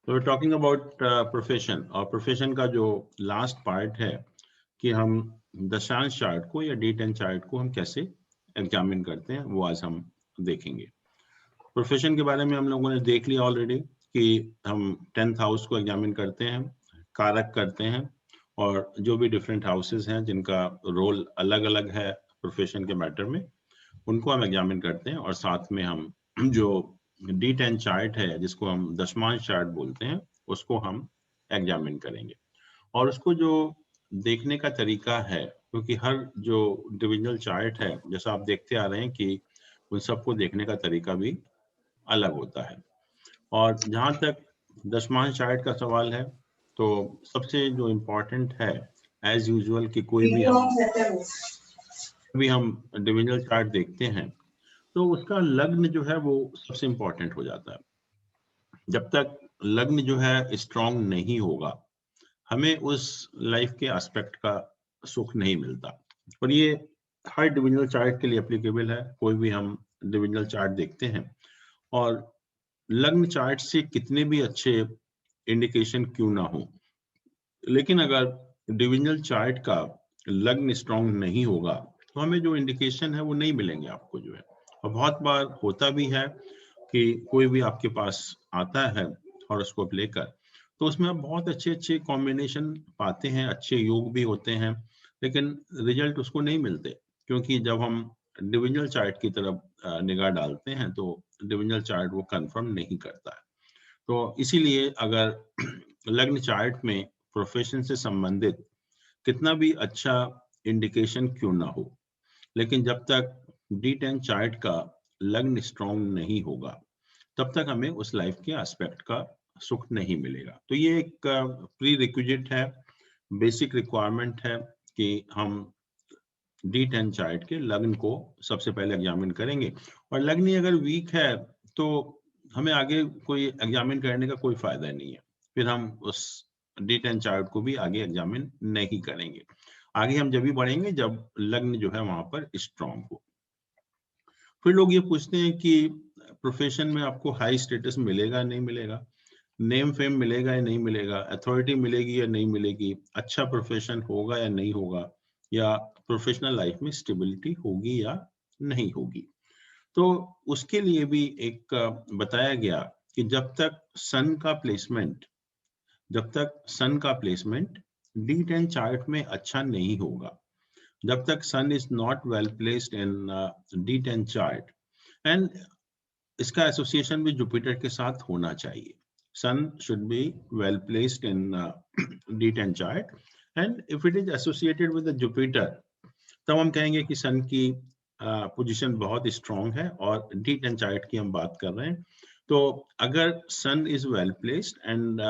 तो talking about profession, और profession का जो लास्ट पार्ट है कि हम दशांश चार्ट को या D10 चार्ट को हम कैसे एग्जामिन करते हैं, वो आज हम देखेंगे। प्रोफेशन के बारे में हम लोगों ने देख लिया ऑलरेडी कि हम 10th हाउस को एग्जामिन करते हैं, कारक करते हैं, और जो भी डिफरेंट हाउसेस हैं जिनका रोल अलग अलग है प्रोफेशन के मैटर में, उनको हम एग्जामिन करते हैं। और साथ में हम जो D10 चार्ट है जिसको हम दशमांश चार्ट बोलते हैं, उसको हम एग्जामिन करेंगे। और उसको जो देखने का तरीका है, क्योंकि हर जो डिविजनल चार्ट है, जैसा आप देखते आ रहे हैं कि उन सबको देखने का तरीका भी अलग होता है। और जहाँ तक दशमांश चार्ट का सवाल है, तो सबसे जो इम्पोर्टेंट है एज यूजुअल कि कोई भी हम डिविजनल चार्ट देखते हैं तो उसका लग्न जो है वो सबसे इम्पोर्टेंट हो जाता है। जब तक लग्न जो है स्ट्रांग नहीं होगा, हमें उस लाइफ के एस्पेक्ट का सुख नहीं मिलता। और ये हर डिविजनल चार्ट के लिए एप्लीकेबल है। कोई भी हम डिविजनल चार्ट देखते हैं, और लग्न चार्ट से कितने भी अच्छे इंडिकेशन क्यों ना हो, लेकिन अगर डिविजनल चार्ट का लग्न स्ट्रांग नहीं होगा तो हमें जो इंडिकेशन है वो नहीं मिलेंगे आपको जो है। और बहुत बार होता भी है कि कोई भी आपके पास आता है हॉरोस्कोप लेकर, तो उसमें आप बहुत अच्छे अच्छे कॉम्बिनेशन पाते हैं, अच्छे योग भी होते हैं, लेकिन रिजल्ट उसको नहीं मिलते, क्योंकि जब हम डिविजनल चार्ट की तरफ निगाह डालते हैं तो डिविजनल चार्ट वो कंफर्म नहीं करता है। तो इसीलिए अगर लग्न चार्ट में प्रोफेशन से संबंधित कितना भी अच्छा इंडिकेशन क्यों ना हो, लेकिन जब तक D10 चार्ट का लग्न स्ट्रांग नहीं होगा, तब तक हमें उस लाइफ के एस्पेक्ट का सुख नहीं मिलेगा। तो ये एक प्री रिक्विजिट है, बेसिक रिक्वायरमेंट है कि हम D10 चार्ट के लग्न को सबसे पहले एग्जामिन करेंगे। और लग्न ही अगर वीक है तो हमें आगे कोई एग्जामिन करने का कोई फायदा नहीं है, फिर हम उस D10 चार्ट को भी आगे एग्जामिन नहीं करेंगे। आगे हम जब भी बढ़ेंगे जब लग्न जो है वहां पर स्ट्रांग हो। फिर लोग ये पूछते हैं कि प्रोफेशन में आपको हाई स्टेटस मिलेगा नहीं मिलेगा, नेम फेम मिलेगा या नहीं मिलेगा, अथॉरिटी मिलेगी या नहीं मिलेगी, अच्छा प्रोफेशन होगा या नहीं होगा, या प्रोफेशनल लाइफ में स्टेबिलिटी होगी या नहीं होगी। तो उसके लिए भी एक बताया गया कि जब तक सन का प्लेसमेंट D10 चार्ट में अच्छा नहीं होगा, जब तक sun is not well placed in D10 chart, and इसका एसोसिएशन भी जुपिटर के साथ होना चाहिए। Sun should be well placed in D10 chart, and if it is associated with Jupiter, तब हम कहेंगे कि सन की पोजीशन बहुत स्ट्रांग है और D10 चार्ट की हम बात कर रहे हैं। तो अगर sun is well placed and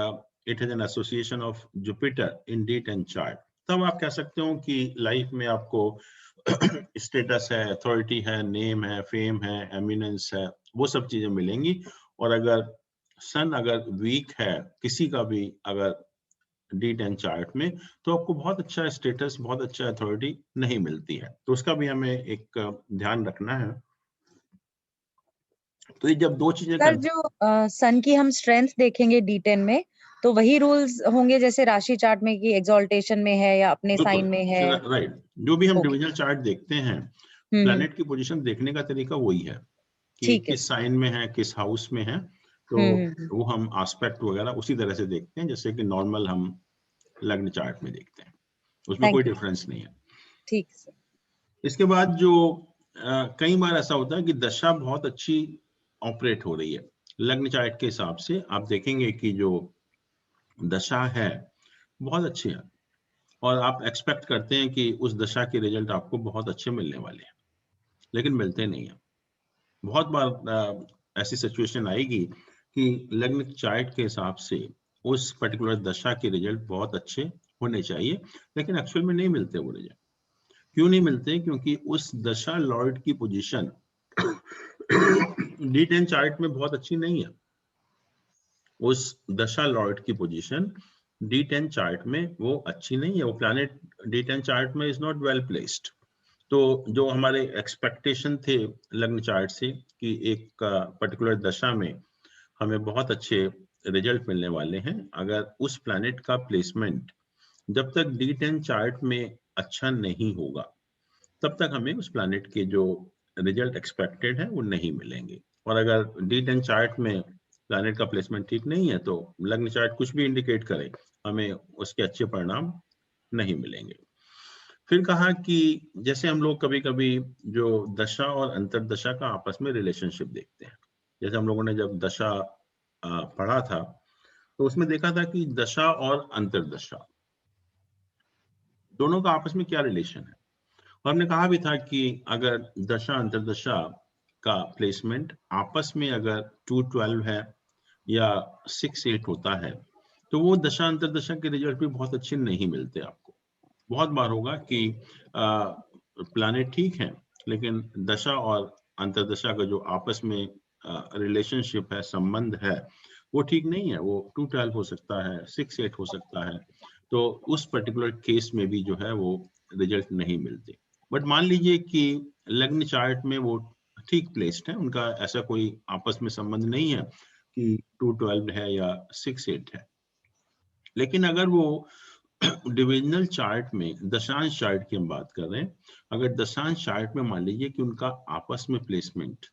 it has an association of Jupiter in D10 chart, तब आप कह सकते हो कि लाइफ में आपको स्टेटस है, अथॉरिटी है, नेम है, फेम है, एमिनेंस है, वो सब चीजें मिलेंगी। और अगर सन वीक है किसी का भी अगर D10 चार्ट में, तो आपको बहुत अच्छा स्टेटस, बहुत अच्छा अथॉरिटी नहीं मिलती है। तो उसका भी हमें एक ध्यान रखना है। तो ये जब दो चीजें सर, जो सन की हम स्ट्रेंथ देखेंगे D10 में, तो वही रूल्स होंगे जैसे राशि चार्ट में कि एक्सॉल्टेशन में है या अपने साइन में है? राइट, जो भी हम डिविजनल चार्ट देखते हैं, प्लैनेट की पोजीशन देखने का तरीका वही है कि किस साइन में है, किस हाउस में है, तो वो हम एस्पेक्ट वगैरह उसी तरह से देखते हैं जैसे कि नॉर्मल हम लग्न चार्ट में देखते हैं, उसमें कोई डिफरेंस नहीं है। ठीक सर। इसके बाद जो कई बार ऐसा होता है कि दशा बहुत अच्छी ऑपरेट हो रही है लग्न चार्ट के हिसाब से, आप देखेंगे कि जो दशा है बहुत अच्छी है और आप एक्सपेक्ट करते हैं कि उस दशा के रिजल्ट आपको बहुत अच्छे मिलने वाले हैं, लेकिन मिलते नहीं है। बहुत बार ऐसी सिचुएशन आएगी कि लग्न चार्ट के हिसाब से उस पर्टिकुलर दशा के रिजल्ट बहुत अच्छे होने चाहिए, लेकिन एक्चुअल में नहीं मिलते वो रिजल्ट। क्यों नहीं मिलते? क्योंकि उस दशा लॉर्ड की पोजीशन D10 चार्ट में बहुत अच्छी नहीं है। उस दशा लॉर्ड की पोजीशन D10 चार्ट में वो अच्छी नहीं है। वो प्लैनेट D10 चार्ट में इज नॉट वेल प्लेस्ड। तो जो हमारे एक्सपेक्टेशन थे लग्न चार्ट से कि एक पर्टिकुलर दशा में हमें बहुत अच्छे रिजल्ट मिलने वाले हैं अगर उस प्लैनेट का प्लेसमेंट जब तक D10 चार्ट में अच्छा नहीं होगा तब तक हमें उस प्लैनेट के जो रिजल्ट एक्सपेक्टेड है वो नहीं मिलेंगे। और अगर D10 चार्ट में प्लैनेट का प्लेसमेंट ठीक नहीं है तो लग्न चार्ट कुछ भी इंडिकेट करे, हमें उसके अच्छे परिणाम नहीं मिलेंगे। फिर कहा कि जैसे हम लोग कभी कभी जो दशा और अंतरदशा का आपस में रिलेशनशिप देखते हैं, जैसे हम लोगों ने जब दशा पढ़ा था तो उसमें देखा था कि दशा और अंतरदशा दोनों का आपस में क्या रिलेशन है। और हमने कहा भी था कि अगर दशा अंतरदशा का प्लेसमेंट आपस में अगर 2-12 है या 6-8 होता है तो वो दशा अंतरदशा के रिजल्ट भी बहुत अच्छे नहीं मिलते आपको। बहुत बार होगा कि प्लैनेट ठीक है लेकिन दशा और अंतरदशा का जो आपस में रिलेशनशिप है, संबंध है, वो ठीक नहीं है। वो 2-12 हो सकता है, 6-8 हो सकता है, तो उस पर्टिकुलर केस में भी जो है वो रिजल्ट नहीं मिलते। बट मान लीजिए कि लग्न चार्ट में वो ठीक प्लेस्ड है, उनका ऐसा कोई आपस में संबंध नहीं है कि 2-12 है या 6-8 है, लेकिन अगर वो डिविजनल चार्ट में दशांश चार्ट की हम बात कर रहे हैं, अगर दशांश चार्ट में मान लीजिए कि उनका आपस में प्लेसमेंट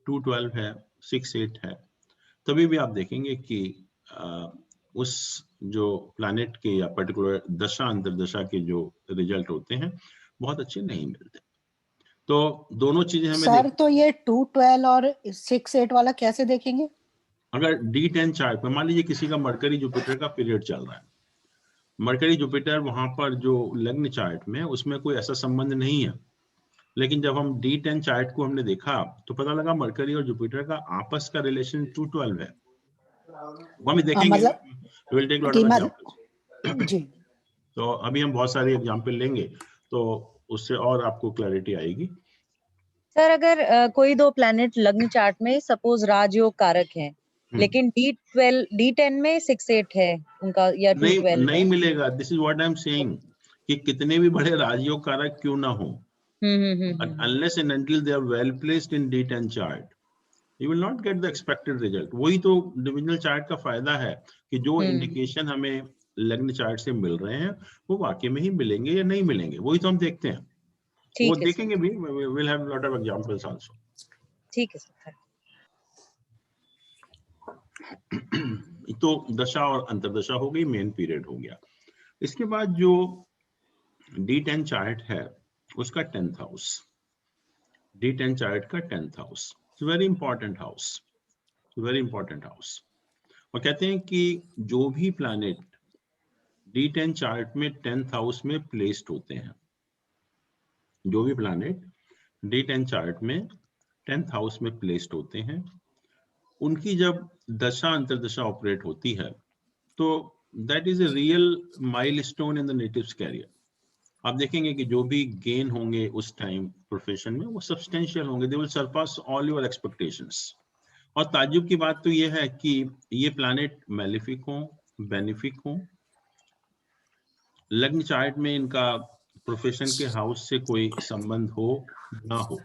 2-12 है, 6-8 है, तभी भी आप देखेंगे कि उस जो प्लैनेट के या पर्टिकुलर दशा अंतरदशा के जो रिजल्ट होते हैं बहुत अच्छे नहीं मिलते। तो दोनों चीजें हमें सर तो ये 2-12 और 6-8 वाला कैसे देखेंगे? अगर D10 चार्ट में मान लीजिए किसी का मरकरी जुपिटर का पीरियड चल रहा है, मरकरी जुपिटर वहां पर जो लग्न चार्ट में उसमें कोई ऐसा संबंध नहीं है, लेकिन जब हम D10 चार्ट को हमने देखा तो पता लगा मरकरी और जुपिटर का आपस का रिलेशन 2-12 है। वो हम देखेंगे, we will take lot of examples। जी। तो अभी हम बहुत सारे एग्जाम्पल लेंगे तो उससे और आपको क्लैरिटी आएगी। सर अगर कोई दो प्लैनेट लग्न चार्ट में सपोज राजयोग कारक हैं लेकिन D10 में 6-8 है उनका या 2-12 नहीं मिलेगा। This is what I am saying कि कितने भी बड़े राजयोग कारक क्यों ना हो, unless and until they are well placed in D10 chart, you will not get the expected result। वही तो डिविजनल चार्ट का फायदा है कि जो इंडिकेशन हमें लग्न चार्ट से मिल रहे हैं वो वाकई में ही मिलेंगे या नहीं मिलेंगे, वही तो हम देखते हैं। वो देखेंगे भी, we'll have lot of examples also। ठीक है सर। तो दशा और अंतरदशा हो गई, मेन पीरियड हो गया। इसके बाद जो D10 चार्ट है उसका 10th हाउस, D10 चार्ट का 10th house very important house, very important house. और कहते हैं कि जो भी प्लैनेट D10 चार्ट में 10th हाउस में प्लेस्ड होते हैं, जो भी प्लैनेट D10 चार्ट में 10th हाउस में प्लेस्ड होते हैं, उनकी जब दशा अंतरदशा ऑपरेट होती है तो that is a real milestone in the native's career. आप देखेंगे कि जो भी गेन होंगे उस टाइम प्रोफेशन में वो सब्सटेंशियल होंगे, they will Sarpass all your expectations. और ताज्जुब की बात तो ये है कि ये प्लैनेट मैलेफिक हो, बेनिफिक हो, लग्न चार्ट में इनका प्रोफेशन के हाउस से कोई संबंध हो ना हो,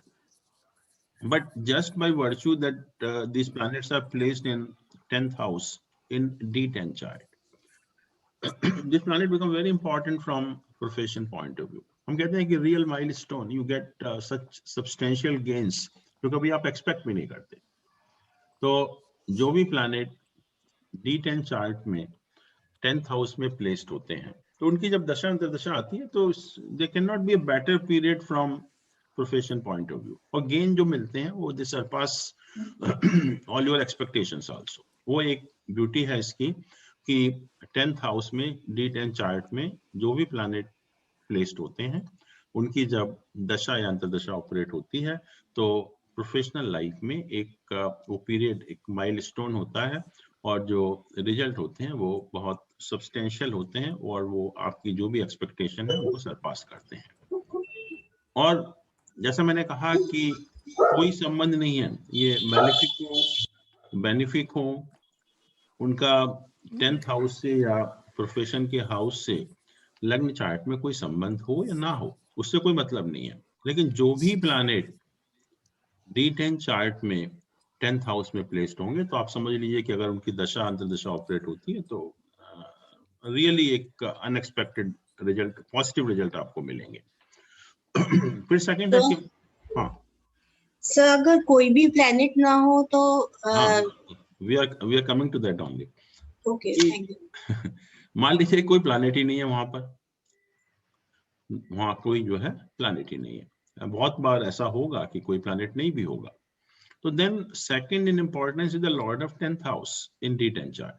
but just by virtue that these planets are placed in 10th house in D10 chart, this planet become very important from profession point of view। हम कहते हैं कि real milestone, you get such substantial gains जो कभी आप expect भी नहीं करते। तो जो भी planet D10 चार्ट में 10th हाउस में प्लेस्ड होते हैं तो उनकी जब दशा अंतरदशा आती है तो they can not be a better period from profession point of view, और गेन जो मिलते हैं वो they surpass all your expectations also. वो एक ब्यूटी है इसकी कि 10th हाउस में D10 चार्ट में जो भी प्लैनेट प्लेस्ड होते हैं उनकी जब दशा या अंतरदशा ऑपरेट होती है तो प्रोफेशनल लाइफ में एक वो पीरियड एक माइलस्टोन होता है और जो रिजल्ट होते हैं वो बहुत सब्सटेंशियल होते हैं और वो आपकी जो भी एक्सपेक्टेशन है वो सरपास करते हैं। और जैसा मैंने कहा कि कोई संबंध नहीं है, ये मैलेफिक हो, बेनिफिक हो, उनका 10th हाउस से या प्रोफेशन के हाउस से लग्न चार्ट में कोई संबंध हो या ना हो उससे कोई मतलब नहीं है। लेकिन जो भी प्लैनेट D10 चार्ट में 10th हाउस में प्लेस्ड होंगे तो आप समझ लीजिए कि अगर उनकी दशा अंतर्दशा ऑपरेट होती है तो रियली एक अनएक्सपेक्टेड रिजल्ट, पॉजिटिव रिजल्ट आपको मिलेंगे। फिर सेकंड है तो कि हाँ सर अगर कोई भी प्लेनेट ना हो तो हाँ, we are coming to that only. Okay, thank you. मान लीजिए कोई प्लैनेट ही नहीं है वहां पर, वहां कोई जो है प्लैनेट ही नहीं है। बहुत बार ऐसा होगा कि कोई प्लैनेट नहीं भी होगा, तो then second in importance is the lord of 10th house in D10 chart.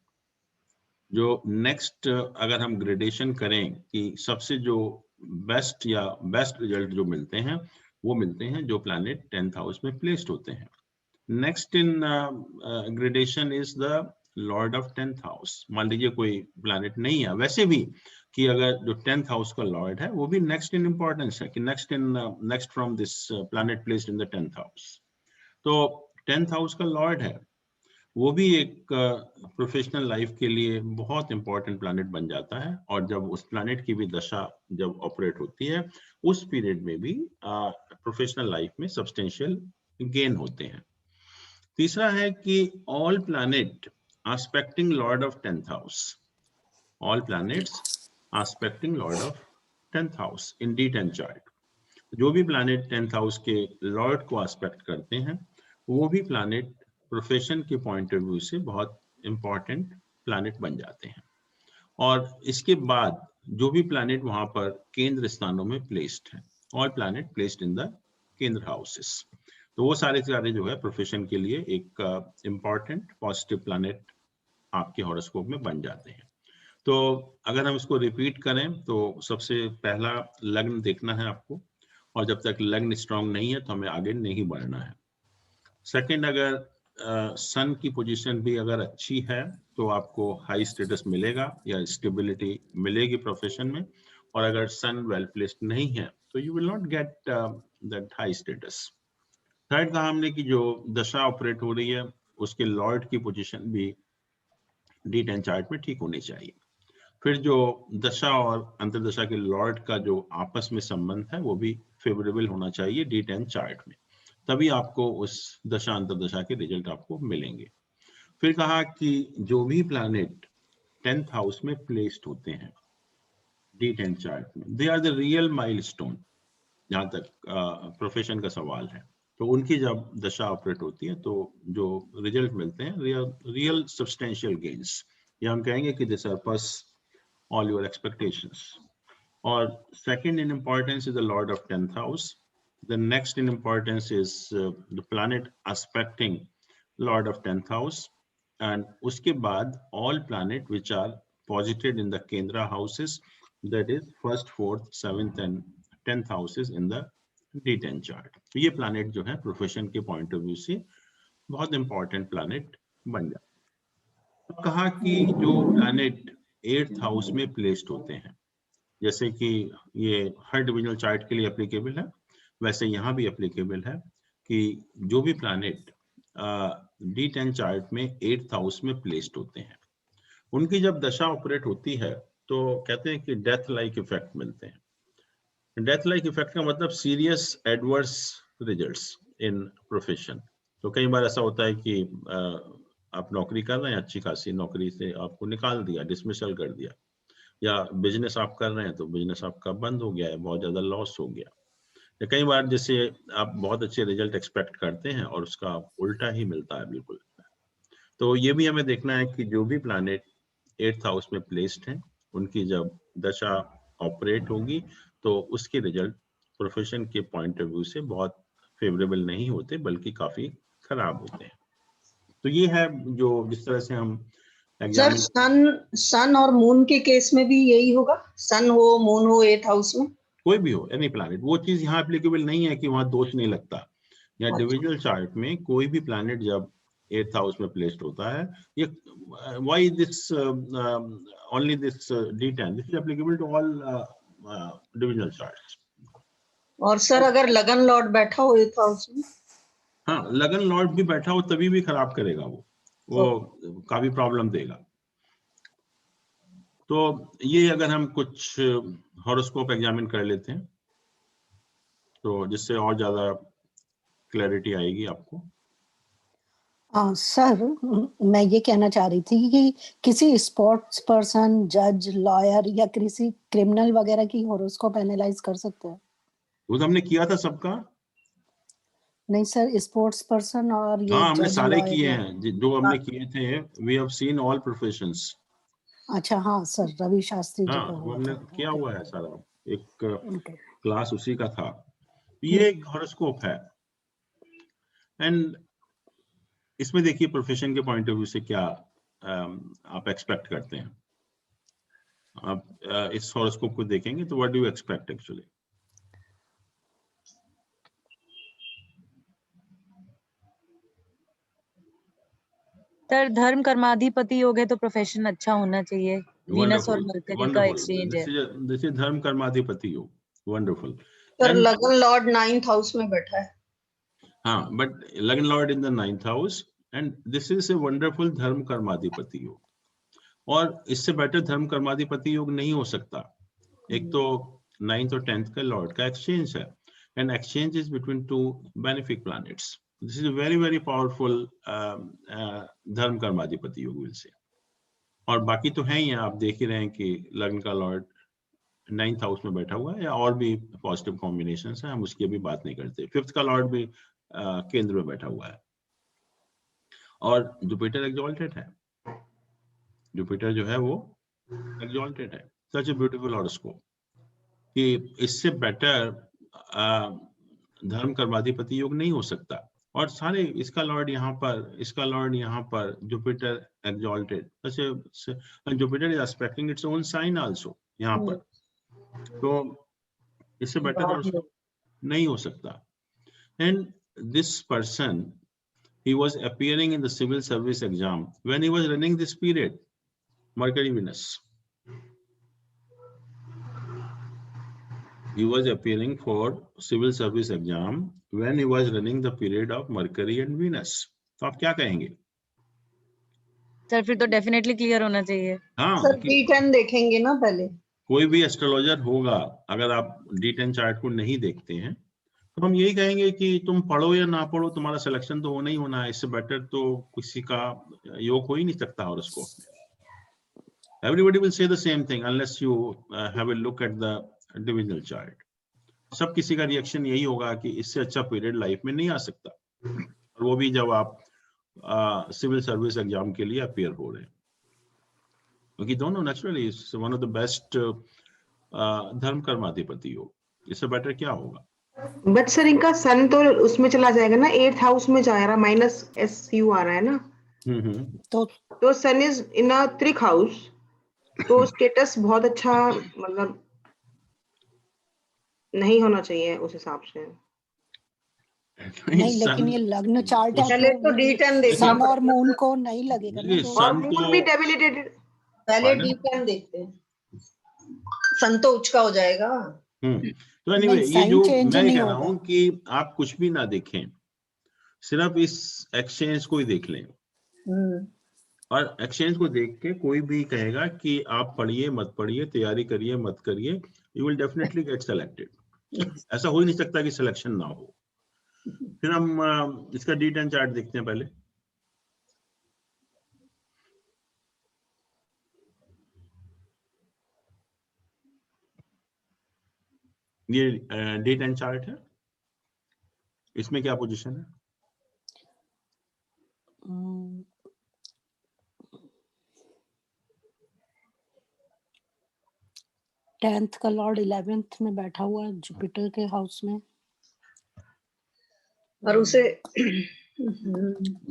जो नेक्स्ट अगर हम ग्रेडेशन करें कि सबसे जो बेस्ट या बेस्ट रिजल्ट जो मिलते हैं वो मिलते हैं जो प्लैनेट 10th हाउस में प्लेस्ड होते हैं। Next in gradation is the lord of 10th house. मान लीजिए कोई प्लैनेट नहीं है, वैसे भी कि अगर जो 10th हाउस का लॉर्ड है वो भी नेक्स्ट इन इंपॉर्टेंस है कि next from this planet placed in the 10th house. तो 10th हाउस का लॉर्ड है, वो भी एक प्रोफेशनल लाइफ के लिए बहुत इंपॉर्टेंट प्लैनेट बन जाता है। और जब उस प्लैनेट की भी दशा जब ऑपरेट होती है उस पीरियड में भी प्रोफेशनल लाइफ में सब्सटेंशियल गेन होते हैं। तीसरा है कि all planet aspecting lord of 10th house, all planets aspecting lord of 10th house in D10 chart. जो भी प्लैनेट 10th हाउस के लॉर्ड को आस्पेक्ट करते हैं वो भी प्लैनेट प्रोफेशन के पॉइंट ऑफ व्यू से बहुत इंपॉर्टेंट प्लैनेट बन जाते हैं। और इसके बाद जो भी प्लैनेट वहां पर केंद्र स्थानों में प्लेस्ड है, all planet placed in the केंद्र हाउसेस, तो वो सारे जो है प्रोफेशन के लिए एक इंपॉर्टेंट पॉजिटिव प्लैनेट आपके हॉरोस्कोप में बन जाते हैं। तो अगर हम इसको रिपीट करें तो सबसे पहला लग्न देखना है आपको, और जब तक लग्न स्ट्रांग नहीं है तो हमें आगे नहीं बढ़ना है। सेकंड, अगर सन की पोजीशन भी अगर अच्छी है तो आपको हाई स्टेटस मिलेगा या स्टेबिलिटी मिलेगी प्रोफेशन में, और अगर सन वेल प्लेस्ड नहीं है तो you will not get that high status. Third कहा हमने कि जो दशा ऑपरेट हो रही है उसके लॉर्ड की पोजीशन भी D10 चार्ट में ठीक होनी चाहिए। फिर जो दशा और अंतर्दशा के लॉर्ड का जो आपस में संबंध है वो भी फेवरेबल होना चाहिए D10 चार्ट में, तभी आपको उस दशा अंतर्दशा के रिजल्ट आपको मिलेंगे। फिर कहा कि जो भी प्लैनेट 10th हाउस में प्लेस्ड होते हैं D10 चार्ट में, they are the real milestone, जहां तक प्रोफेशन का सवाल है। तो उनकी जब दशा ऑपरेट होती है तो जो रिजल्ट मिलते हैं रियल सब्सटेंशियल गेन्स, या हम कहेंगे कि दे Sarpass all your expectations. Or second in importance is the lord of 10th house. The next in importance is the planet aspecting lord of 10th house, and uske baad all planet which are posited in the Kendra houses, that is 1st, 4th, 7th and 10th houses in the D10 chart. ये planet जो है profession के point of view से बहुत important planet बन जाता है। कहा कि जो planet 8th हाउस में प्लेस्ड होते हैं, जैसे कि ये हर डिविजनल चार्ट के लिए एप्लीकेबल है, वैसे यहाँ भी एप्लीकेबल है कि जो भी प्लैनेट D10 चार्ट में 8th हाउस में प्लेस्ड होते हैं उनकी जब दशा ऑपरेट होती है तो कहते हैं कि डेथ लाइक इफेक्ट मिलते हैं। डेथ लाइक इफेक्ट का मतलब serious adverse results in profession. तो कई बार ऐसा होता है कि आप नौकरी कर रहे हैं, अच्छी खासी नौकरी से आपको निकाल दिया, डिसमिसल कर दिया, या बिजनेस आप कर रहे हैं तो बिजनेस आपका बंद हो गया है, बहुत ज्यादा लॉस हो गया, या कई बार जैसे आप बहुत अच्छे रिजल्ट एक्सपेक्ट करते हैं और उसका उल्टा ही मिलता है बिल्कुल। तो ये भी हमें देखना है कि जो भी प्लैनेट 8th हाउस में प्लेस्ड हैं उनकी जब दशा ऑपरेट होगी तो उसके रिजल्ट प्रोफेशन के पॉइंट ऑफ व्यू से बहुत फेवरेबल नहीं होते बल्कि काफी खराब होते हैं। तो ये है जो जिस तरह से हम सर सन और मून के केस में भी यही होगा, सन हो मून हो 8th हाउस में, कोई भी हो एनी प्लैनेट, वो चीज यहाँ एप्लीकेबल नहीं है कि वहां दोष नहीं लगता। या डिविजनल चार्ट में कोई भी प्लैनेट जब 8th हाउस में प्लेस्ड होता है, ये why this only this D10, this is applicable to all divisional charts. और सर अगर लगन लॉर्ड बैठा हो 8th हाउस में, हाँ लगन लॉर्ड भी बैठा हो तभी भी खराब करेगा, वो काफी प्रॉब्लम देगा। तो ये अगर हम कुछ हॉरोस्कोप एग्जामिन कर लेते हैं तो जिससे और ज्यादा क्लैरिटी आएगी आपको। सर, मैं ये कहना चाह रही थी कि किसी स्पोर्ट्स पर्सन, जज, लॉयर या किसी क्रिमिनल वगैरह की हॉरोस्कोप एनालाइज कर सकते हैं? वो तो हमने किया था सबका। नहीं सर, स्पोर्ट्स पर्सन और ये हाँ, हमने जज, सारे लॉयर किए या हैं जो हमने किए थे। We have seen all professions. अच्छा, हाँ सर, रवि शास्त्री जी हाँ, का वो हुआ हमने था। किया हुआ है सारा। एक ओके। क्लास उसी का था। ये एक हॉरोस्कोप है। एंड इसमें देखिए प्रोफेशन के पॉइंट ऑफ व्यू से क्या आप एक्सपेक्ट करते हैं। आप इस हॉरोस्कोप को देखेंगे तो what do you expect actually? Sir धर्म कर्माधिपति योग है तो प्रोफेशन अच्छा होना चाहिए। वीनस और वंडरफुल, मरकरी का वंडरफुल। एक्सचेंज है। दिस इज धर्म कर्माधिपति योग। वंडरफुल। सर एंड लगन लॉर्ड 9th हाउस में बैठा है। हाँ, बट लग्न Lord in the 9th house and this is a wonderful धर्म कर्माधिपति योग। और इससे बेटर धर्म कर्माधिपति योग नहीं हो सकता। एक तो 9th और 10th का लॉर्ड का एक्सचेंज है and exchange is between two benefic planets. This is a very very powerful धर्म कर्माधिपति योग विल से। और बाकी तो है ही, आप देख ही रहे हैं कि लग्न का लॉर्ड 9th हाउस में बैठा हुआ है, या और भी पॉजिटिव कॉम्बिनेशन है, हम उसकी अभी बात नहीं करते। 5th का लॉर्ड भी केंद्र में बैठा हुआ है और जुपिटर एक्सॉल्टेड है। जुपिटर जो है वो एक्सॉल्टेड है। सच ए ब्यूटीफुल हॉरोस्कोप कि इससे बेटर धर्म कर्माधिपति योग नहीं हो सकता। और सारे इसका लॉर्ड यहाँ पर, इसका लॉर्ड यहाँ पर, Jupiter exalted. Jupiter is aspecting its own sign also यहाँ पर। तो इससे बेटर हॉरोस्कोप नहीं हो सकता। And this person, he was appearing in the civil service exam when he was running this period, Mercury Venus. He was appearing for civil service exam when he was running the period of Mercury and Venus. तो आप क्या कहेंगे? Sir फिर तो definitely clear होना चाहिए। हाँ, sir D10 देखेंगे ना पहले। कोई भी एस्ट्रोलॉजर होगा, अगर आप D10 चार्ट को नहीं देखते हैं तो हम यही कहेंगे कि तुम पढ़ो या ना पढ़ो, तुम्हारा सिलेक्शन तो होना ही होना है। इससे बेटर तो किसी का योग हो ही नहीं सकता। और उसको everybody will say the same thing unless you have a look at the divisional chart. सब किसी का रिएक्शन यही होगा कि इससे अच्छा पीरियड लाइफ में नहीं आ सकता, और वो भी जब आप सिविल सर्विस एग्जाम के लिए अपियर हो रहे हैं, क्योंकि दोनों naturally one of the best धर्म कर्माधिपति योग। इससे बेटर क्या होगा? बट सर इनका सन तो उसमें चला जाएगा ना, 8th हाउस में जा रहा, -SU आ रहा है ना। तो सन इज इन अ त्रिक हाउस, तो स्टेटस बहुत अच्छा मतलब नहीं होना चाहिए उस हिसाब से। नहीं, लेकिन ये लग्न चार्ट है पहले तो तो D10 देखना सन और पड़ेगा। मून को नहीं लगेगा ना, तो और मून भी डेबिलिटेटेड। पहले D10 देखते हैं, सन तो उचका हो जाएगा। तो एनीवे नहीं, ये साइन जो चेंज मैं नहीं कह रहा होगा। हूं कि आप कुछ भी ना देखें, सिर्फ इस एक्सचेंज को ही देख लें। और एक्सचेंज को देख के कोई भी कहेगा कि आप पढ़िए मत पढ़िए, तैयारी करिए मत करिए, you will definitely get selected. ऐसा हो ही नहीं सकता कि सिलेक्शन ना हो। फिर हम इसका D10 चार्ट देखते हैं पहले। ये D10 चार्ट है, इसमें क्या पोजीशन है? 10th का लॉर्ड 11th में बैठा हुआ है जुपिटर के हाउस में। और उसे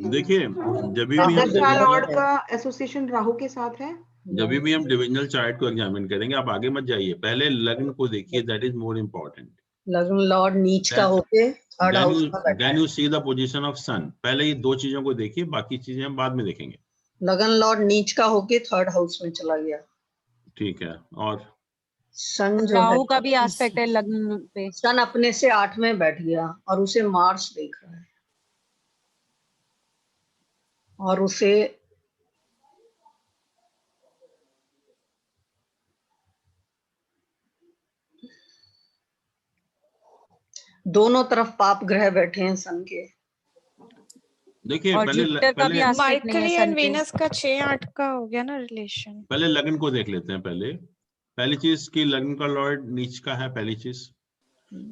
देखिए, जब भी हम 10 का डिविजनल लॉर्ड का एसोसिएशन राहु के साथ है। जब भी हम डिविजनल चार्ट को एग्जामिन करेंगे, आप आगे मत जाइए, पहले लग्न को देखिए, दैट इज मोर इम्पोर्टेंट। लग्न लॉर्ड नीच का होके थर्ड हाउस में बैठा है। Then you see the position of sun. पहले ये दो चीजों को देखिए, बाकी चीजें हम बाद में देखेंगे। लग्न लॉर्ड नीच का होके थर्ड हाउस में चला गया। ठीक है। और सन जो है, राहु का भी एस्पेक्ट है लग्न पे। सन अपने से 8 में बैठ गया और उसे मार्स देख रहा है और उसे दोनों तरफ पाप ग्रह बैठे हैं सन के। देखिए और पहले जुपिटर का भी आस्पेक्ट नहीं है मरकरी सन एंड पे। वीनस का 6-8 का हो गया ना रिलेशन। पहले लग्न को देख लेते हैं। पहली चीज कि लग्न का लॉर्ड नीच का है, पहली चीज।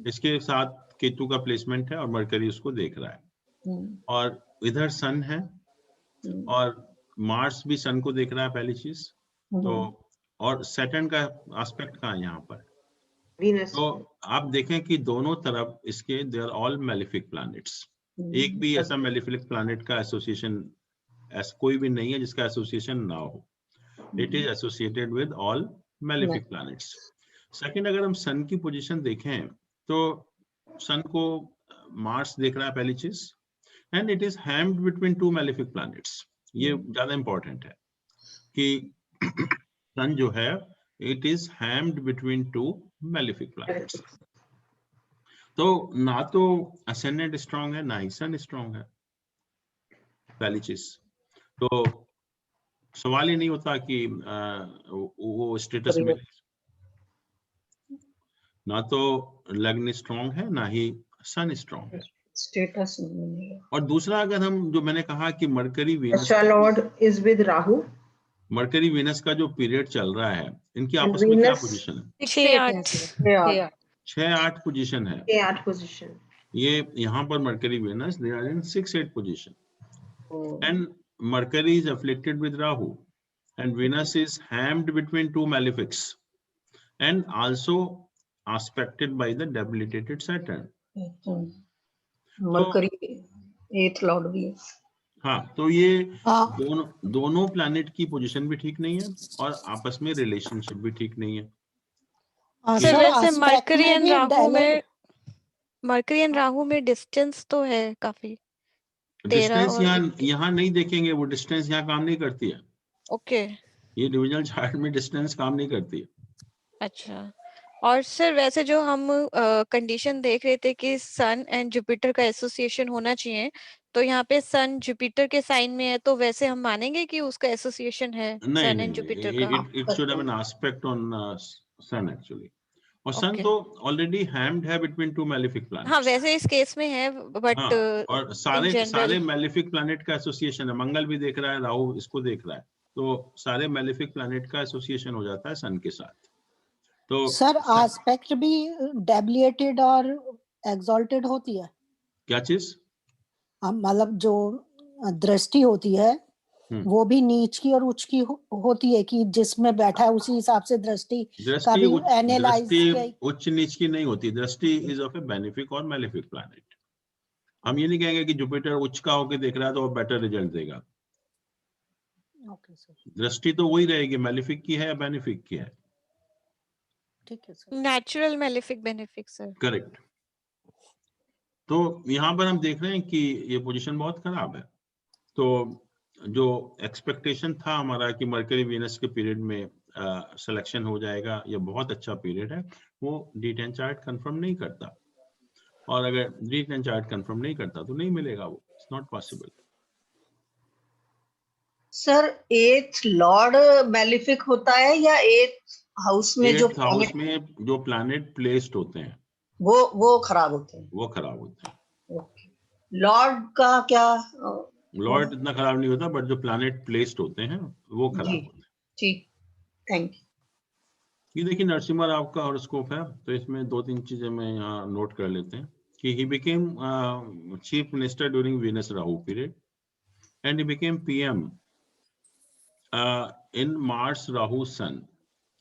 इसके साथ केतु का प्लेसमेंट है और मरकरी उसको देख रहा है, और इधर सन है और मार्स भी सन को देख रहा है, पहली चीज। तो और सैटर्न का एस्पेक्ट कहाँ है यहाँ पर? वीनस। तो आप देखें कि दोनों तरफ इसके they are all malefic planets. एक भी ऐसा मेलिफिक प्लैनेट का एसोसिएशन ऐसा कोई भी नहीं है जिसका एसोसिएशन ना हो। It is associated with all malefic planets. Second, अगर हम सन की पोजीशन देखें तो सन को मार्स देख रहा है, पहली चीज, and it is hemmed between two malefic planets. ये ज्यादा इंपॉर्टेंट है कि सन जो है it is hemmed between two malefic planets. तो ना तो असेंडेंट स्ट्रांग है ना ही सन स्ट्रांग है, पहली चीज। तो सवाल ही नहीं होता कि वो स्टेटस में, ना तो लग्न स्ट्रांग है ना ही सन स्ट्रांग है, स्टेटस नहीं है। और दूसरा, अगर हम जो मैंने कहा कि मरकरी वीनस, अच्छा Lord is with Rahu. Mercury Venus का जो पीरियड चल रहा है, इनकी आपस में क्या पोजीशन है? 6-8 6-8 पोजीशन है। 6-8 पोजीशन। ये यहाँ पर Mercury Venus they are in 6-8 position, and Mercury is afflicted with Rahu and Venus is hammed between two malefics and also aspected by the debilitated Saturn. Mercury 8th Lord भी है। हाँ, तो ये दोनों प्लैनेट की पोजीशन भी ठीक नहीं है और आपस में रिलेशनशिप भी ठीक नहीं है। सर वैसे मरकरी एंड राहु में डिस्टेंस तो है काफी। डिस्टेंस यहाँ नहीं देखेंगे, वो डिस्टेंस यहाँ काम नहीं करती है। ओके, ये डिविजनल चार्ट में डिस्टेंस काम नहीं करती है। अच्छा। और सर वैसे जो हम कंडीशन देख रहे थे कि सन एंड जुपिटर का एसोसिएशन होना चाहिए, तो यहाँ पे सन जुपिटर के साइन में है, तो वैसे हम मानेंगे कि उसका एसोसिएशन है सन एंड जुपिटर का? It should have an aspect on Sun actually, और सन तो ऑलरेडी हैम्ड है बिटवीन टू मेलिफिक प्लैनेट्स। हाँ, वैसे इस केस में है, बट और सारे मेलिफिक प्लैनेट का एसोसिएशन है। मंगल भी देख रहा है, राहु इसको देख रहा है, तो सारे मेलिफिक प्लैनेट का एसोसिएशन हो जाता है सन के साथ। तो सर एस्पेक्ट भी डेबिलिटेड और एक्सॉल्टेड होती है? क्या चीज? मतलब जो दृष्टि होती है वो भी नीच की और उच्च की होती है कि जिसमें बैठा है उसी हिसाब से दृष्टि का भी एनालाइज। उच्च नीच की नहीं होती। दृष्टि इज ऑफ ए बेनिफिक और मेलिफिक प्लैनेट। हम ये नहीं कहेंगे कि जुपिटर उच्च का होकर देख रहा है तो वो बेटर रिजल्ट देगा। दृष्टि तो वही रहेगी, मेलिफिक की है या बेनिफिक की है। ठीक है sir. Natural malefic benefic sir. Correct. तो यहाँ पर हम देख रहे हैं कि ये पोजीशन बहुत खराब है। तो जो एक्सपेक्टेशन था हमारा कि मरकरी वीनस के पीरियड में सिलेक्शन हो जाएगा, ये बहुत अच्छा पीरियड है, वो D10 चार्ट कंफर्म नहीं करता। और अगर D10 चार्ट कंफर्म नहीं करता तो नहीं मिलेगा वो, it's not possible. Sir 8th Lord malefic होता है या 8th हाउस में जो प्लैनेट प्लेस्ड होते हैं वो खराब होते हैं? वो खराब होते हैं। लॉर्ड का क्या? लॉर्ड इतना खराब नहीं होता, बट जो प्लैनेट प्लेस्ड होते हैं वो खराब होते हैं। ठीक, थैंक यू। ये देखिए नरसिम्हा राव का हॉरोस्कोप है, तो इसमें 2-3 चीजें मैं यहाँ नोट कर लेते हैं कि he became chief minister during Venus Rahu period and he became PM in Mars Rahu Sun।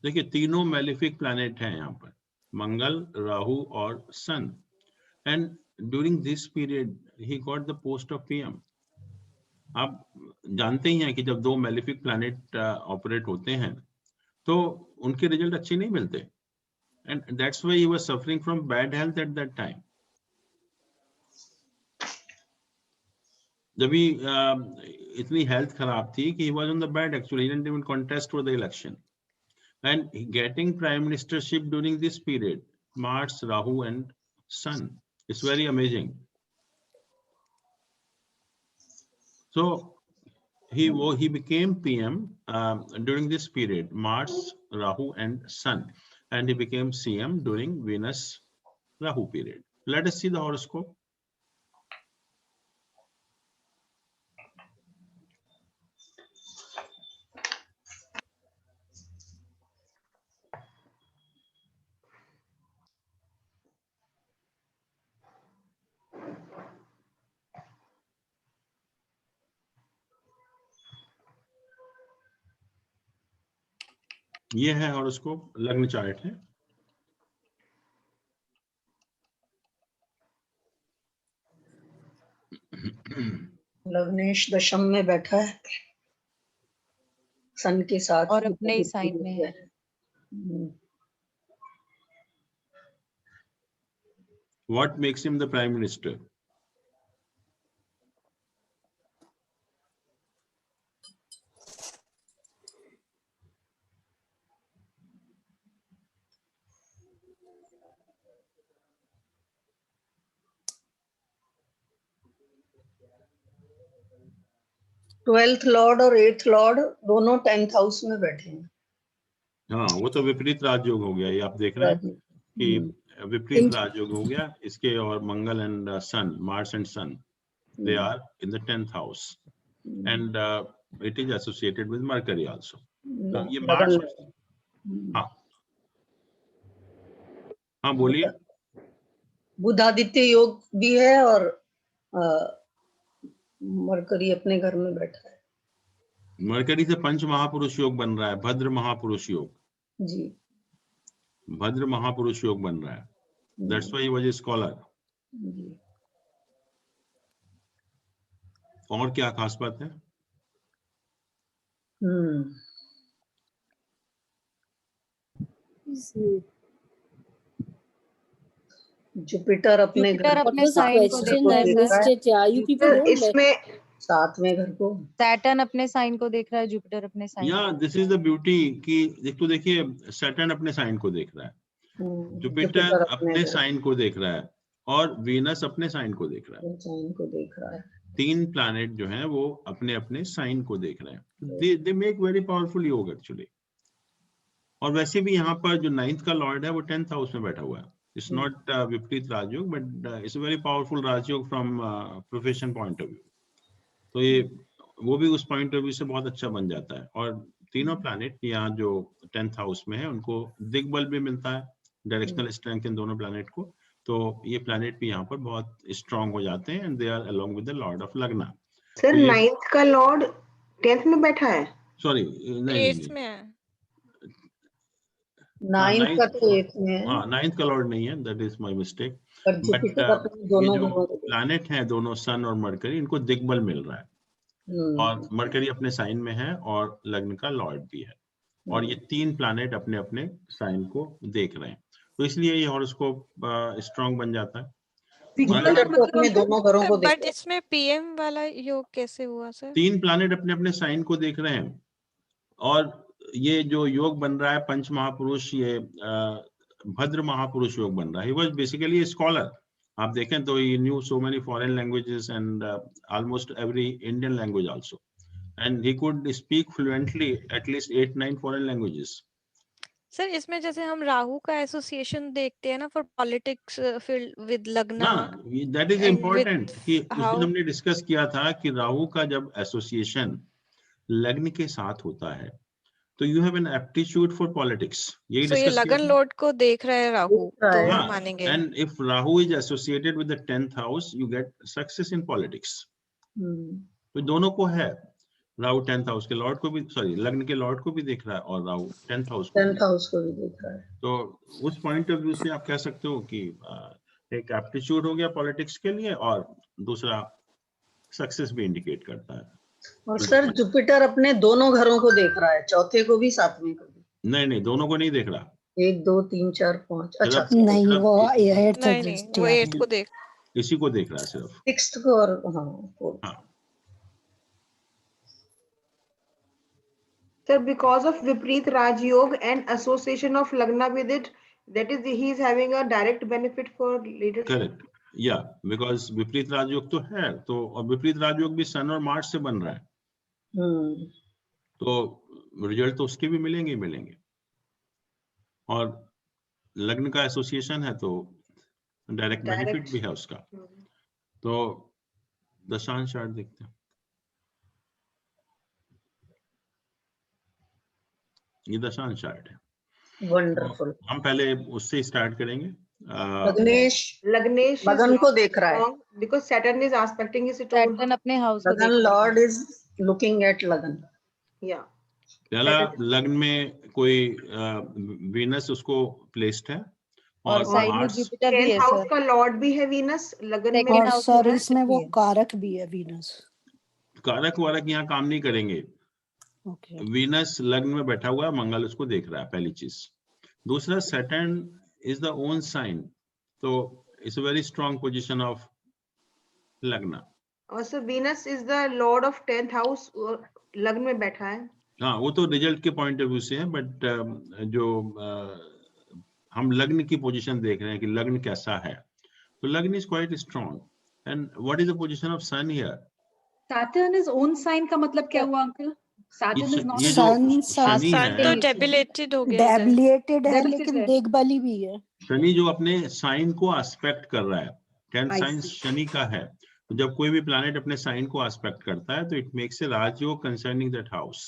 देखिए तीनों मेलिफिक प्लैनेट हैं यहाँ पर, मंगल, राहु और sun, and during this period he got the post of PM। आप जानते ही हैं कि जब दो मेलिफिक प्लैनेट ऑपरेट होते हैं तो उनके रिजल्ट अच्छे नहीं मिलते, and that's why he was suffering from bad health at that time. जब भी इतनी हेल्थ खराब थी कि he was on the bed actually, he didn't even contest for the election, and getting prime ministership during this period, Mars, Rahu and Sun, is very amazing. So he became PM during this period, Mars, Rahu and Sun, and he became CM during Venus Rahu period. Let us see the horoscope. ये है horoscope, लग्न chart है। लग्नेश दशम में बैठा है सन के साथ और अपने ही साइन में है। What makes him the prime minister? Twelfth Lord और एट्थ लॉर्ड दोनों 10th हाउस में बैठे हैं। हाँ, वो तो विपरीत राजयोग हो गया, ये आप देख रहे हैं कि विपरीत राजयोग हो गया इसके, और Mangal and sun, Mars and sun, they are in the 10th house and it is associated with Mercury also. तो ये मार्स, हाँ हाँ बोलिए। बुधादित्य योग भी है और मरकरी अपने घर में बैठा है। मरकरी से पंच महापुरुष योग बन रहा है, भद्र महापुरुष योग जी, भद्र महापुरुष योग बन रहा है। That's why he was a scholar. और क्या खास बात है? जुपिटर अपने साइन को देखता है। इसमें 7वें घर को सैटर्न अपने साइन को देख रहा है, जुपिटर अपने साइन। या दिस इज द ब्यूटी कि तो देखिए सैटर्न अपने साइन को देख रहा है, जुपिटर अपने साइन को देख रहा है, और वीनस अपने साइन को देख रहा है। 3 प्लैनेट जो हैं वो अपने अपने साइन को देख रहे हैं। दे मेक वेरी पावरफुल योग एक्चुअली। और वैसे भी यहाँ पर जो 9th का लॉर्ड है वो 10th हाउस में बैठा हुआ है। इट्स नॉट विपरीत राजयोग, but it's a very powerful राजयोग from profession point of view. तो ये वो भी उस पॉइंट ऑफ व्यू से बहुत अच्छा बन जाता है। और तीनों प्लैनेट यहाँ जो 10th हाउस में है उनको दिग्बल भी मिलता है, डायरेक्शनल स्ट्रेंथ इन दोनों प्लैनेट को। तो ये प्लैनेट भी यहाँ पर बहुत स्ट्रांग हो जाते हैं and they are along with the lord of Lagna. Sir 9th का लॉर्ड 10th में बैठा है? सॉरी, नहीं 8th में है। 9th का तो 8th में है। हाँ, 9th का लॉर्ड नहीं है, that is my mistake. But ये जो प्लैनेट हैं दोनों सन और मरकरी, इनको दिग्बल मिल रहा है। और मरकरी अपने साइन में है और लग्न का लॉर्ड भी है, और ये 3 प्लैनेट अपने अपने साइन को देख रहे हैं, तो इसलिए ये हॉरोस्कोप स्ट्रांग बन जाता है। अपने दोनों घरों को बट इसमें पीएम वाला योग कैसे हुआ सर? 3 प्लैनेट अपने अपने साइन को देख रहे हैं, और ये जो योग बन रहा है पंच महापुरुष, ये भद्र महापुरुष योग बन रहा है। He was basically a scholar. आप देखें तो he knew so many foreign languages and almost every Indian language also, and he could speak fluently at least 8-9 foreign languages. Sir इसमें जैसे हम राहु का एसोसिएशन देखते हैं ना फॉर पॉलिटिक्स फील्ड विद लग्ना, दैट इज इम्पोर्टेंट कि उस दिन हमने डिस्कस किया था कि राहु का जब एसोसिएशन लग्न के साथ होता है तो you have an aptitude for politics. यही so ये लगन लॉर्ड को देख रहा है राहु, तो मानेंगे। And if Rahu is associated with the 10th house you get success in politics. तो दोनों को है, राहु 10th हाउस के लॉर्ड को भी, सॉरी लग्न के लॉर्ड को भी देख रहा है, और राहु 10th हाउस को भी देख रहा है। तो उस पॉइंट ऑफ व्यू से आप कह सकते हो कि एक एप्टीट्यूड हो गया पॉलिटिक्स के लिए, और दूसरा सक्सेस भी इंडिकेट करता है। और सर जुपिटर अपने दोनों घरों को देख रहा है, चौथे को भी 7वें को भी। नहीं, दोनों को नहीं देख रहा। 1 2 3 4 5। अच्छा नहीं, वो वो 8 को देख, इसी को देख रहा है सिर्फ, 6th को और हाँ। Sir, because of Vipreet Raj Yoga and association of Lagna with it, that is, he is having a direct benefit for leadership. Correct. Yeah, because विपरीत राजयोग तो है, तो और विपरीत राजयोग भी सन और मार्स से बन रहा है। तो रिजल्ट तो उसके भी मिलेंगे ही मिलेंगे, और लग्न का एसोसिएशन है तो डायरेक्ट बेनिफिट भी है उसका। तो दशांश चार्ट देखते हैं। ये दशांश चार्ट है। वंडरफुल। हम पहले उससे स्टार्ट करेंगे। लग्नेश लगन को देख रहा है, because Saturn is aspecting his Saturn अपने हाउस को लगन लॉर्ड इज लुकिंग एट लगन। Yeah, पहला लग्न में कोई वीनस उसको प्लेस्ड है और साइड में मार्स जुपिटर भी है हाउस सर। का लॉर्ड भी है वीनस लगन में। सेकंड और हाउस सर में इसमें वो भी है। कारक भी है वीनस। कारक वारक यहाँ काम नहीं करेंगे। ओके वीनस लग्न में बैठा हुआ है, मंगल उसको देख रहा है, पहली चीज। दूसरा Saturn is the own sign, so it's a very strong position of लग्न। और sir Venus is the lord of 10th house, लग्न में बैठा है। हाँ, वो तो रिजल्ट के पॉइंट ऑफ व्यू से है, बट जो हम लग्न की पोजीशन देख रहे हैं कि लग्न कैसा है, तो lagna is quite strong. And what is the position of Sun here? Saturn is own sign का मतलब क्या हुआ अंकल? सैटर्न इज नॉट ये जो सन शनि सन तो है, डेबिलेटेड हो गया इधर। डेबिलेटेड है Debilited लेकिन है। देखभाली भी है। शनि जो अपने साइन को एस्पेक्ट कर रहा है, 10th I sign see. Shani का है, तो जब कोई भी प्लैनेट अपने साइन को एस्पेक्ट करता है तो it makes a rajyoga concerning that house.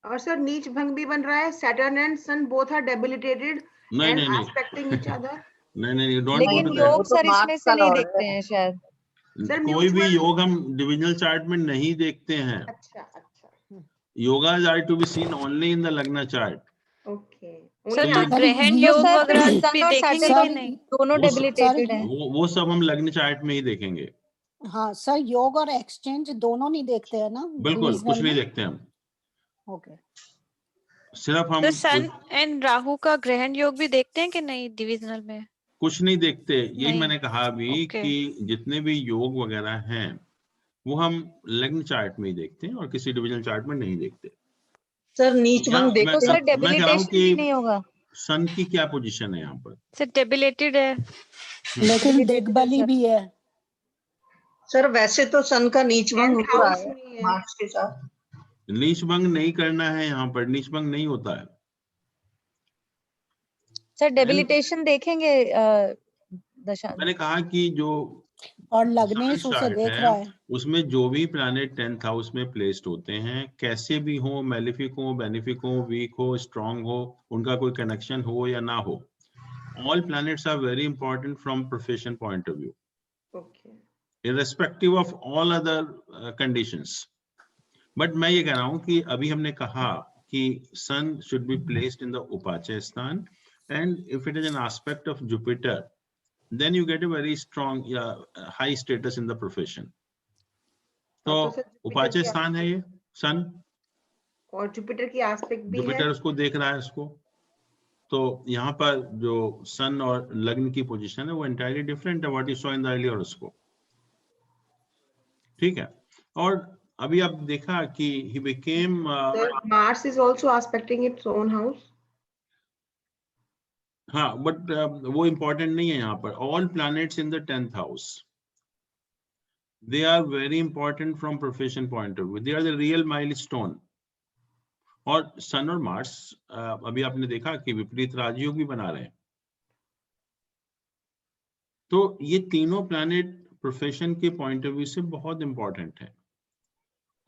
और सर नीच भंग भी बन रहा है, Saturn and Sun both are debilitated नहीं एंड नहीं नहीं एस्पेक्टिंग ईच अदर। नहीं, डोंट गो लेकिन टू योग वो तो सर इसमें मार्क्स से का नहीं लॉर्ड देखते है। हैं शायद। सर कोई भी म्यूचुअल। योग हम डिविजनल चार्ट में नहीं देखते हैं। अच्छा अच्छा, yogas are to be seen only in the लग्न चार्ट। ओके। सर तो तो ये- ग्रहण ये योग सर वगैरह सन भी और देखेंगे सैटर्न कि सर नहीं? दोनों वो डेबिलिटेटेड हैं। वो सब हम लग्न चार्ट में ही देखेंगे। हाँ सर, योग और एक्सचेंज दोनों नहीं देखते हैं ना बिल्कुल कुछ डिविजनल नहीं में? देखते हम, ओके। सिर्फ हम तो सन एंड राहु का ग्रहण योग भी देखते हैं कि नहीं डिविजनल में? कुछ नहीं देखते। यही नहीं। मैंने कहा अभी ओके। कि जितने भी योग वगैरह हैं वो हम लग्न चार्ट में ही देखते हैं और किसी डिविजनल चार्ट में नहीं देखते। सर नीच यहाँ भंग देख तो सर मैं कह रहा हूँ डेबिलिटेशन भी नहीं कि होगा। सन की क्या पोजीशन है यहाँ पर? सर डेबिलेटेड है। लेकिन Debilitated है देखभाली सर। भी है। सर वैसे तो सन का नीच भंग 10th हो रहा हाउस है में है। मार्क्स के साथ। नीच भंग नहीं करना है, यहाँ पर नीच भंग नहीं होता है। सर डेबिलिटेशन देखेंगे दशा। मैंने कहा कि जो और लग्नेश उसे चार्ट देख है रहा है। उसमें जो भी प्लैनेट 10th हाउस में प्लेस्ड होते हैं, कैसे भी हो, मेलिफिक हो, बेनिफिक हो, वीक हो, स्ट्रांग हो, उनका कोई कनेक्शन हो या ना हो, all planets are very important from profession point of view, okay. irrespective of all other conditions. But मैं ये कह रहा हूँ कि अभी हमने कहा कि sun should be placed in the उपाच्य स्थान, and if it is an aspect of Jupiter, then you get a very strong high status in the profession. तो उपाच्य स्थान है ये sun, और जुपिटर की एस्पेक्ट भी है। जुपिटर उसको देख रहा है उसको, तो यहाँ पर जो सन और लग्न की पोजीशन है वो एंटायरली डिफरेंट है what you saw in the early horoscope. ठीक है, और अभी आप देखा कि he became Mars is also aspecting its own house. हाँ, बट वो इम्पोर्टेंट नहीं है यहाँ पर। All planets in the 10th house, they are very important from profession point of view, they are the real milestone. और Sun और Mars अभी आपने देखा कि विपरीत राजयोग भी बना रहे हैं, तो ये तीनों प्लैनेट प्रोफेशन के पॉइंट ऑफ व्यू से बहुत इंपॉर्टेंट है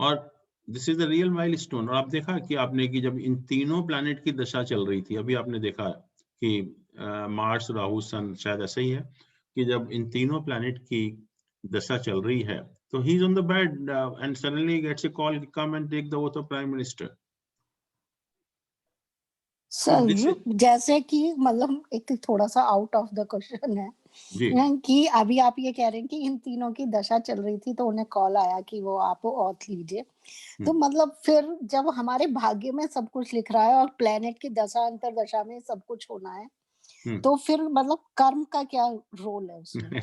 और this is the real milestone. और आप देखा कि आपने कि जब इन तीनों प्लैनेट की दशा चल रही थी, अभी आपने देखा कि मार्स, राहु, सन, शायद ऐसा ही है कि जब इन तीनों प्लैनेट की दशा चल रही है तो he is on the bed and suddenly gets a call, come and take the oath of prime minister. Sir जैसे कि मतलब एक थोड़ा सा आउट ऑफ द क्वेश्चन है कि अभी आप ये कह रहे हैं कि इन तीनों की दशा चल रही थी तो उन्हें कॉल आया कि वो आप ऑथ लीजिए, तो मतलब फिर जब हमारे भाग्य में सब कुछ लिख रहा है और प्लेनेट की दशा अंतर दशा में सब कुछ होना है, तो फिर मतलब कर्म का क्या रोल है उसमें?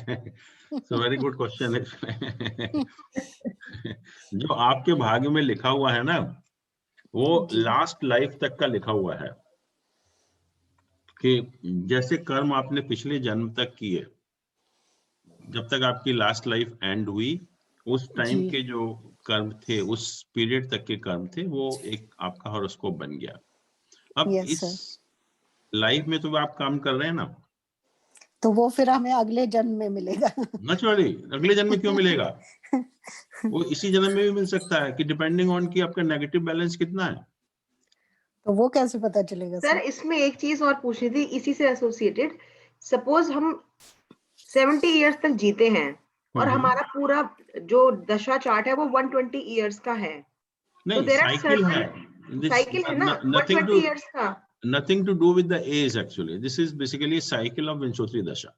सो वेरी गुड क्वेश्चन है। जो आपके भाग्य में लिखा हुआ है ना, वो लास्ट लाइफ तक का लिखा हुआ है कि जैसे कर्म आपने पिछले जन्म तक किए, जब तक आपकी लास्ट लाइफ एंड हुई, उस टाइम के जो कर्म थे, उस पीरियड तक के कर्म थे, वो एक आपका हॉरोस्कोप बन गया। अब इस लाइफ में तो आप काम कर रहे हैं ना, तो वो फिर हमें अगले जन्म में मिलेगा। नेचुरली अगले जन्म में क्यों मिलेगा? वो इसी जन्म में भी मिल सकता है कि डिपेंडिंग ऑन कि आपका नेगेटिव बैलेंस कितना है। तो वो कैसे पता चलेगा सर? इसमें एक चीज और पूछनी थी इसी से एसोसिएटेड। सपोज हम 70 इयर्स तक जीते हैं और हमारा पूरा जो दशा चार्ट है वो 120 इयर्स का है, नहीं, तो साइकिल है, साइकिल है ना 120 इयर्स का। Nothing to do with the age actually. This is basically cycle of विंशोत्तरी दशा।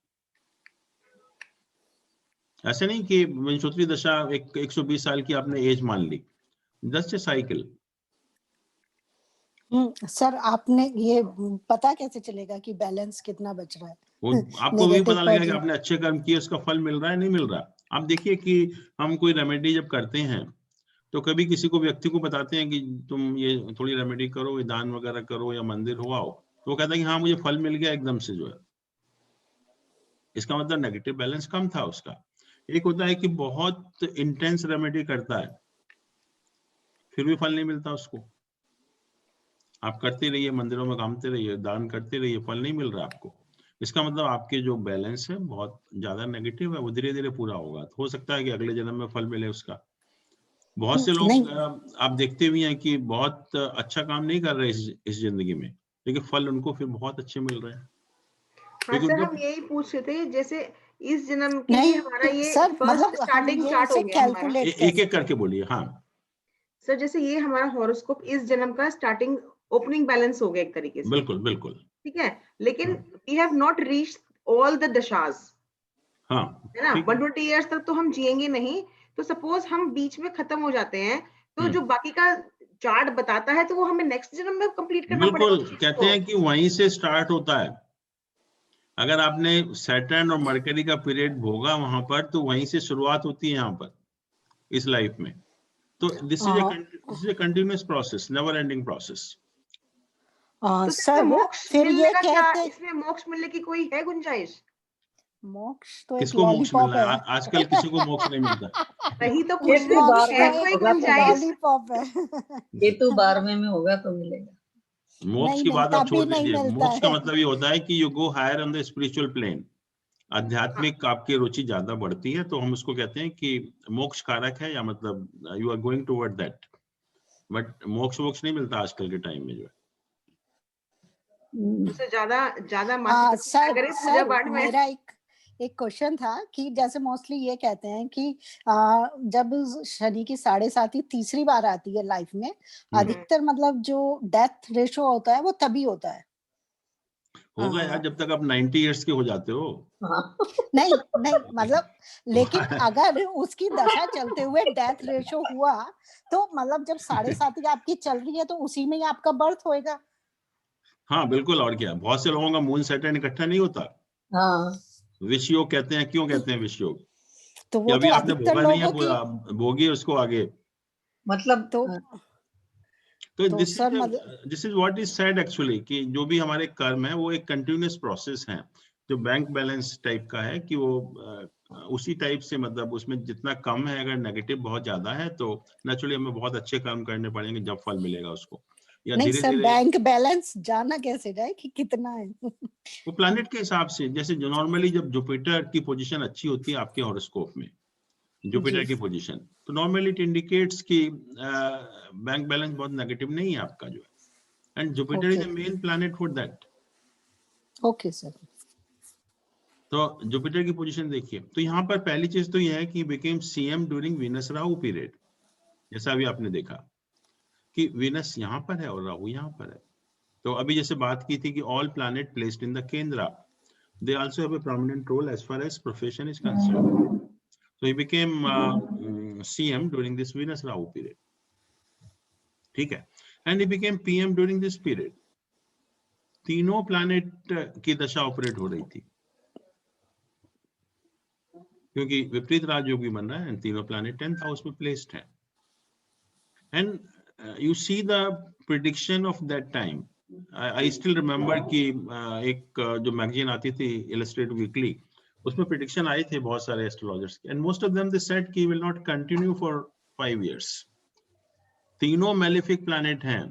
ऐसे नहीं कि विंशोत्तरी दशा 120 साल की आपने एज मान ली, जस्ट ए साइकिल। सर आपने ये पता कैसे चलेगा कि बैलेंस कितना बच रहा है? वो आपको भी पता लगेगा कि आपने अच्छे कर्म किए, उसका फल मिल रहा है नहीं मिल रहा। आप देखिए कि हम कोई रेमेडी जब करते हैं तो कभी किसी को व्यक्ति को बताते हैं कि तुम ये थोड़ी रेमेडी करो, ये दान वगैरह करो या मंदिर हो आओ, तो वो कहता है कि हाँ मुझे फल मिल गया एकदम से जो है। इसका मतलब नेगेटिव बैलेंस कम था उसका। एक होता है कि बहुत इंटेंस रेमेडी करता है फिर भी फल नहीं मिलता उसको। आप करते रहिए, मंदिरों में कामते रहिए, दान करते रहिए, फल नहीं मिल रहा आपको। इसका मतलब आपके जो बैलेंस है बहुत ज्यादा नेगेटिव है, वो धीरे धीरे पूरा होगा। तो हो सकता है कि अगले जन्म में फल मिले उसका। बहुत से लोग आप देखते भी हैं कि बहुत अच्छा काम नहीं कर रहे इस जिंदगी में, लेकिन फल उनको फिर बहुत अच्छे मिल रहे हैं। हाँ सर, हम यही पूछ रहे थे, जैसे इस जन्म के लिए हमारा ये फर्स्ट स्टार्टिंग चार्ट हो गया हमारा। एक एक करके बोलिए। हाँ सर, जैसे ये हमारा हॉरोस्कोप इस जन्म का स्टार्टिंग ओपनिंग बैलेंस हो गया एक तरीके से। बिल्कुल बिल्कुल ठीक है, लेकिन we have not reached all the दशास, हाँ है ना। 120 इयर्स तक तो हम जिएंगे नहीं, तो सपोज हम बीच में खत्म हो जाते हैं, तो जो बाकी का चार्ट बताता है तो वो हमें नेक्स्ट जन्म में कंप्लीट करना पड़ेगा। बिल्कुल, कहते हैं कि वहीं से स्टार्ट होता है। अगर आपने सैटर्न और मरकरी का पीरियड भोगा वहां पर, तो वहीं से शुरुआत होती है यहाँ पर इस लाइफ में। तो this is a continuous process, never ending process. तो सर मोक्ष मिलने का क्या, इसमें मोक्ष मिलने की कोई है गुंजाइश? मोक्ष तो किसको मोक्ष मिलना है? आजकल किसी को मोक्ष नहीं मिलता। वही तो पूछ रहे हैं, कोई गुंजाइश? ये तो 12वें में होगा तो मिलेगा। मोक्ष की बात आप छोड़ दीजिए। मोक्ष का मतलब ये होता है कि you go higher on the spiritual plane. आध्यात्मिक आपकी रुचि ज्यादा बढ़ती है, तो हम उसको कहते हैं कि मोक्ष कारक है, या मतलब you are going toward that. But मोक्ष नहीं मिलता आजकल के टाइम में जो है। उससे ज्यादा सर मेरा एक क्वेश्चन था कि जैसे मोस्टली ये कहते हैं कि जब शनि की 7.5 तीसरी बार आती है लाइफ में, अधिकतर मतलब जो डेथ रेशो होता है वो तभी होता है। होगा यार, जब तक आप 90 इयर्स के हो जाते हो। नहीं मतलब, लेकिन अगर उसकी दशा चलते हुए डेथ रेशो हुआ तो मतलब जब 7.5 आपकी चल रही है तो उसी में ही आपका बर्थ होएगा। हाँ बिल्कुल, और क्या। बहुत से लोगों का मून सैटर्न इकट्ठा नहीं होता। हाँ, विष योग कहते हैं। क्यों कहते हैं विष योग? तो वो अभी तो आपने भोगा नहीं है, भोगी उसको आगे। मतलब तो this is what is said actually, कि जो भी हमारे कर्म है वो एक कंटिन्यूअस प्रोसेस है, जो बैंक बैलेंस टाइप का है, कि वो उसी टाइप से, मतलब उसमें जितना कम है, अगर नेगेटिव बहुत ज्यादा है तो नेचुरली हमें बहुत अच्छे कर्म करने पड़ेंगे, जब फल मिलेगा उसको। या नहीं सर, बैंक बैलेंस जाना कैसे जाए कि कितना है? वो प्लैनेट के हिसाब से, जैसे जो नॉर्मली जब जुपिटर की पोजीशन अच्छी होती है आपके हॉरोस्कोप में, जुपिटर की पोजीशन, तो नॉर्मली इट इंडिकेट्स कि बैंक बैलेंस बहुत नेगेटिव नहीं है आपका जो है। And Jupiter is the main planet for that. Okay sir. तो जुपिटर की पोजीशन देखिए, तो यहाँ पर पहली चीज तो यह है कि became CM during Venus Rahu period. जैसा अभी आपने देखा कि वीनस यहाँ पर है और राहु यहाँ पर है। तो अभी जैसे बात की थी कि all planet placed in the केंद्र, they also have a prominent role as far as profession is concerned. So he became CM during this Venus Rahu period. ठीक है, and he became PM during this period. तीनों planet की दशा operate हो रही थी, क्योंकि विपरीत राजयोग भी बन रहा है, तीनों प्लैनेट 10th हाउस में प्लेस्ड है। And you see the prediction of that time. I still remember कि एक जो मैगजीन आती थी इलस्ट्रेट वीकली, उसमें प्रेडिक्शन आए थे बहुत सारे एस्ट्रोलॉजर्स के, and most of them they said कि will not continue for 5 years. तीनों मेलेफिक प्लैनेट हैं,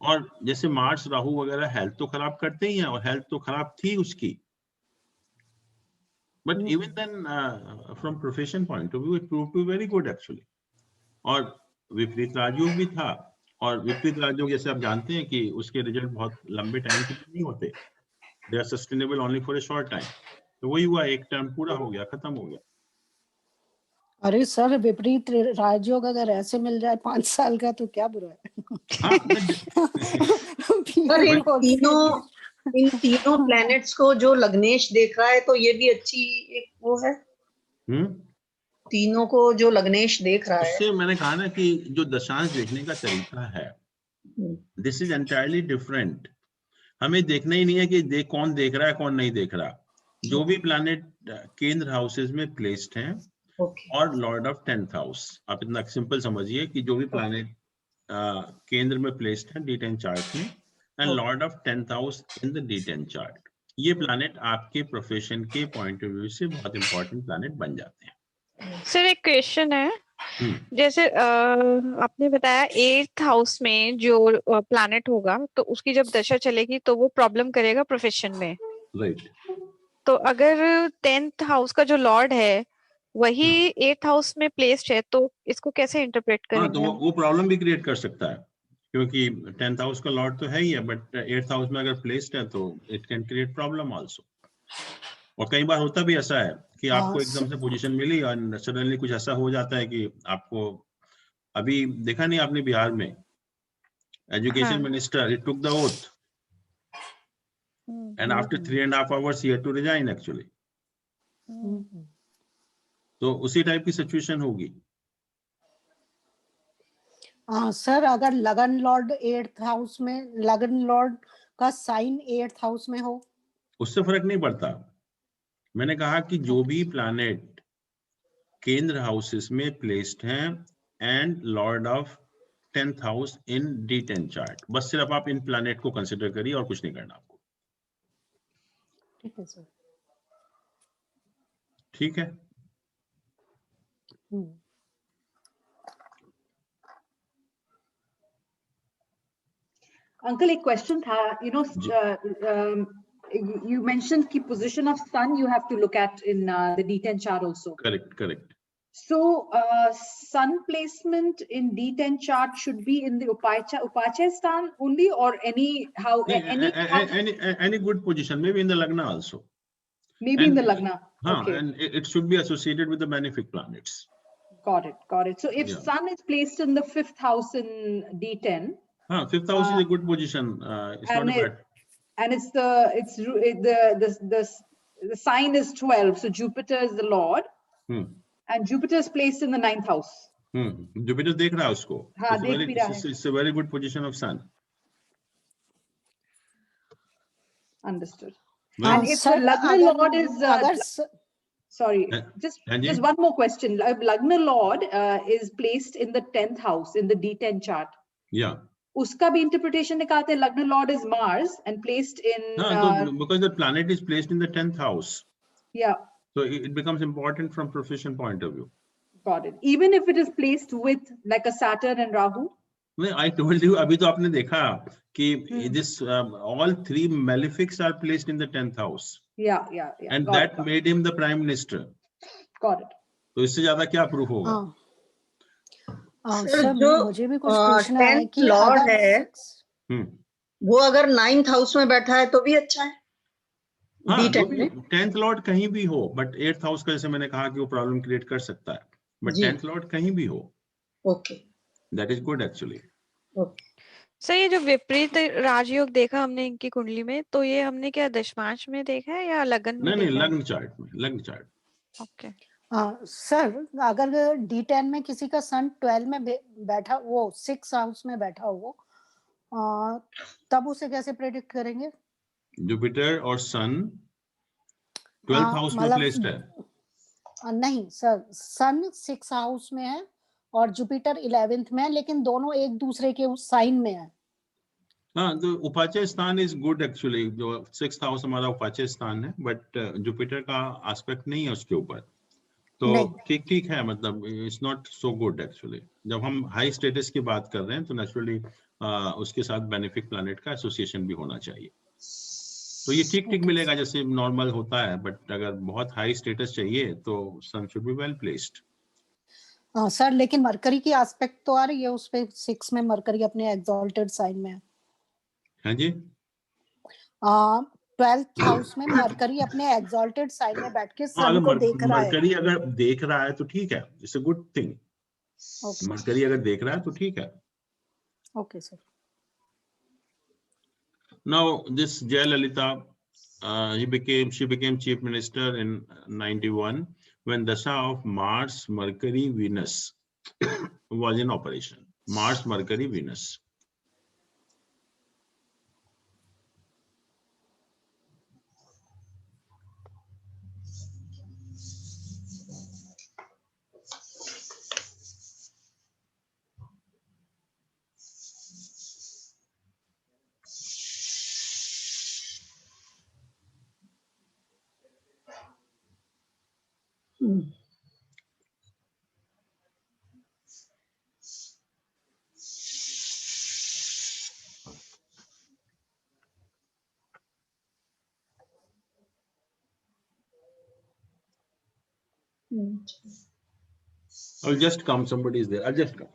और जैसे मार्स राहु वगैरह हेल्थ तो खराब करते ही हैं, और हेल्थ तो खराब थी उसकी, but even then from profession point of view it prove to be very good actually. और विपरीत राजयोग भी था, और विपरीत राजयोग जैसे आप जानते हैं कि उसके रिजल्ट बहुत लंबे टाइम के लिए नहीं होते, they are sustainable only for a short time. तो वही हुआ, एक टर्म पूरा हो गया, खत्म हो गया। अरे सर, विपरीत राजयोग अगर ऐसे मिल जाए 5 साल का तो क्या बुरा है। पर इन तीनों प्लैनेट्स को जो लग्नेश देख रहा है तो ये भी अच्छी एक वो है। तीनों को जो लग्नेश देख रहा है, उससे मैंने कहा ना कि जो दशांश देखने का तरीका है, दिस इज एंटायरली डिफरेंट। हमें देखना ही नहीं है कि कौन देख रहा है कौन नहीं देख रहा। जो भी प्लैनेट केंद्र हाउसेस में प्लेस्ड हैं और लॉर्ड ऑफ 10th हाउस, आप इतना सिंपल समझिए कि जो भी प्लैनेट केंद्र में प्लेस्ड है D10 चार्ट में and Lord of 10th house in the D10 chart, ये प्लैनेट आपके प्रोफेशन के पॉइंट ऑफ व्यू से बहुत इंपॉर्टेंट प्लैनेट बन जाते हैं। सर एक क्वेश्चन है, जैसे आपने बताया 8th हाउस में जो प्लैनेट होगा तो उसकी जब दशा चलेगी तो वो प्रॉब्लम करेगा प्रोफेशन में, राइट। तो अगर 10th हाउस का जो लॉर्ड है वही 8th हाउस में प्लेस्ड है तो इसको कैसे इंटरप्रेट करेंगे? तो वो प्रॉब्लम भी क्रिएट कर सकता है, क्योंकि 10th हाउस का लॉर्ड तो है ही है, बट 8th हाउस में अगर प्लेस्ड है तो it can create problem also. और कई बार होता भी ऐसा है कि आपको एकदम से पोजीशन मिली और सडनली कुछ ऐसा हो जाता है कि आपको, अभी देखा नहीं आपने बिहार में education minister he took the oath and after 3.5 hours he had to resign actually। तो उसी टाइप की सिचुएशन होगी। सर अगर लगन लॉर्ड 8th हाउस में, लगन लॉर्ड का साइन 8th हाउस में हो, उससे फर्क नहीं पड़ता। मैंने कहा कि जो भी प्लैनेट केंद्र हाउसेस में प्लेस्ड हैं and Lord of 10th house in D10 chart, बस सिर्फ आप इन प्लैनेट को कंसिडर करिए और कुछ नहीं करना आपको। ठीक है सर। ठीक है। अंकल एक क्वेश्चन था, you mentioned ki position of sun you have to look at in the D10 chart also. Correct. So sun placement in D10 chart should be in the Upacha stan only, or any good position, maybe in the Lagna also. Maybe in the Lagna. Okay. And it should be associated with the benefic planets. Got it. So if sun is placed in the 5th house in D10, 5th house is a good position. It's not bad. And the sign is 12, so Jupiter is the Lord, and Jupiter is placed in the 9th house. Jupiter देख रहा है उसको. It's a very good position of sun. Understood. And if the Lagna Lord is sorry, just one more question. If Lagna Lord is placed in the 10th house in the D10 chart, uska bhi interpretation निकालते हैं, Lagna Lord is Mars and placed in because the planet is placed in the 10th house. Yeah. So it becomes important from profession point of view. Got it. Even if it is placed with like a Saturn and Rahu? I told you, अभी तो आपने देखा कि this all three malefics are placed in the 10th house. Yeah. And that made him the prime minister. Got it. तो इससे ज्यादा क्या proof होगा? सर मुझे भी कुछ पूछना है कि लॉर्ड है वो अगर 9th हाउस में बैठा है तो भी अच्छा है। 10th लॉर्ड कहीं भी हो, बट 8th हाउस का जैसे मैंने कहा कि वो प्रॉब्लम क्रिएट कर सकता है, बट 10th लॉर्ड कहीं भी हो, okay, that is good actually. Sir ये जो विपरीत राजयोग देखा हमने इनकी कुंडली में, तो ये हमने क्या दशमांश में देखा है या लगन में? नहीं, लग्न चार्ट में, लग्न चार्ट। ओके। सर अगर D10 में किसी का सन 12 में बैठा, वो 6 हाउस में बैठा हो, तब उसे कैसे प्रेडिक्ट करेंगे? जुपिटर और सन 12th हाउस में प्लेस्ड है। नहीं सर, सन 6 हाउस में है और जुपिटर 11th में है, लेकिन दोनों एक दूसरे के उस साइन में है। तो उपाच्य स्थान इज गुड एक्चुअली, जो 6th हाउस हमारा उपाच्य स्थान है, बट जुपिटर का एस्पेक्ट नहीं है उसके ऊपर, तो ठीक है, मतलब it's not so good actually. जब हम हाई स्टेटस की बात कर रहे हैं तो नेचुरली उसके साथ बेनिफिक प्लैनेट का एसोसिएशन भी होना चाहिए, तो ये ठीक मिलेगा जैसे नॉर्मल होता है, बट अगर बहुत हाई स्टेटस चाहिए तो sun should be well placed. Sir लेकिन मरकरी की एस्पेक्ट तो आ रही है उस पे, 6 में मरकरी अपने एक्सॉल्टेड साइन में है। हाँ जी। 12th हाउस में मरकरी अपने एग्जॉल्टेड साइन में बैठ के सन को देख रहा है। मरकरी अगर देख रहा है तो ठीक है, it's a good thing. Mercury अगर देख रहा है तो ठीक है। Okay sir. Now this Jayalalitha, she became chief minister in 91 when dasha of Mars, Mercury, Venus was in operation. Mars, Mercury, Venus. I'll just come. Somebody is there. I'll just come.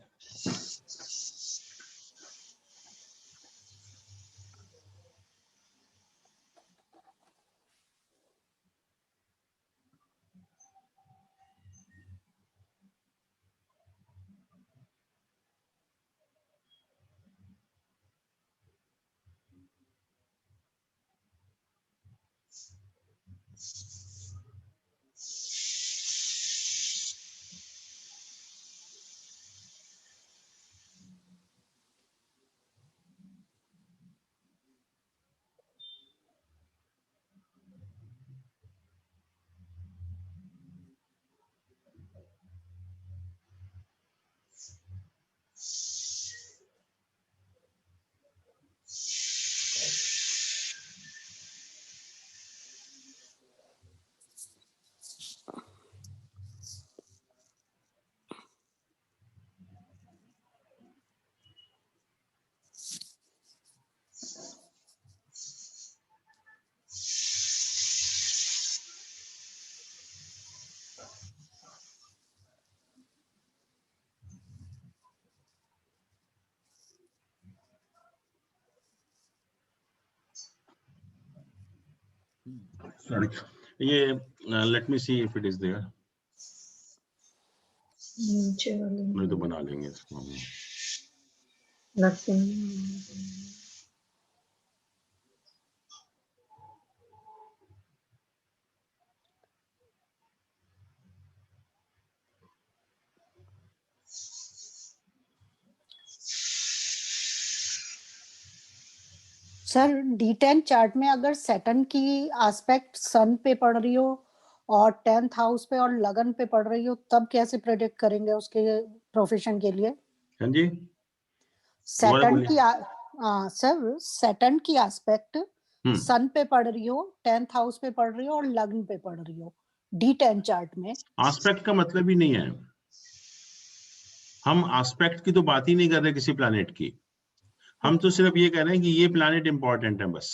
Sorry. Yeah, let me see if it is there. नहीं तो बना लेंगे इसको। Sir D10 chart में अगर Saturn की aspect सन पे पड़ रही हो और 10th हाउस पे और लगन पे पड़ रही हो, तब कैसे प्रेडिक्ट करेंगे उसके प्रोफेशन के लिए? हाँ जी, सैटर्न की सर सैटर्न की एस्पेक्ट सन पे पड़ रही हो, 10th हाउस पे पड़ रही हो और लगन पे पड़ रही हो D10 चार्ट में। एस्पेक्ट का मतलब ही नहीं है, हम एस्पेक्ट की तो बात ही नहीं कर रहे किसी प्लैनेट की, हम तो सिर्फ ये कह रहे हैं कि ये प्लैनेट इंपॉर्टेंट है बस।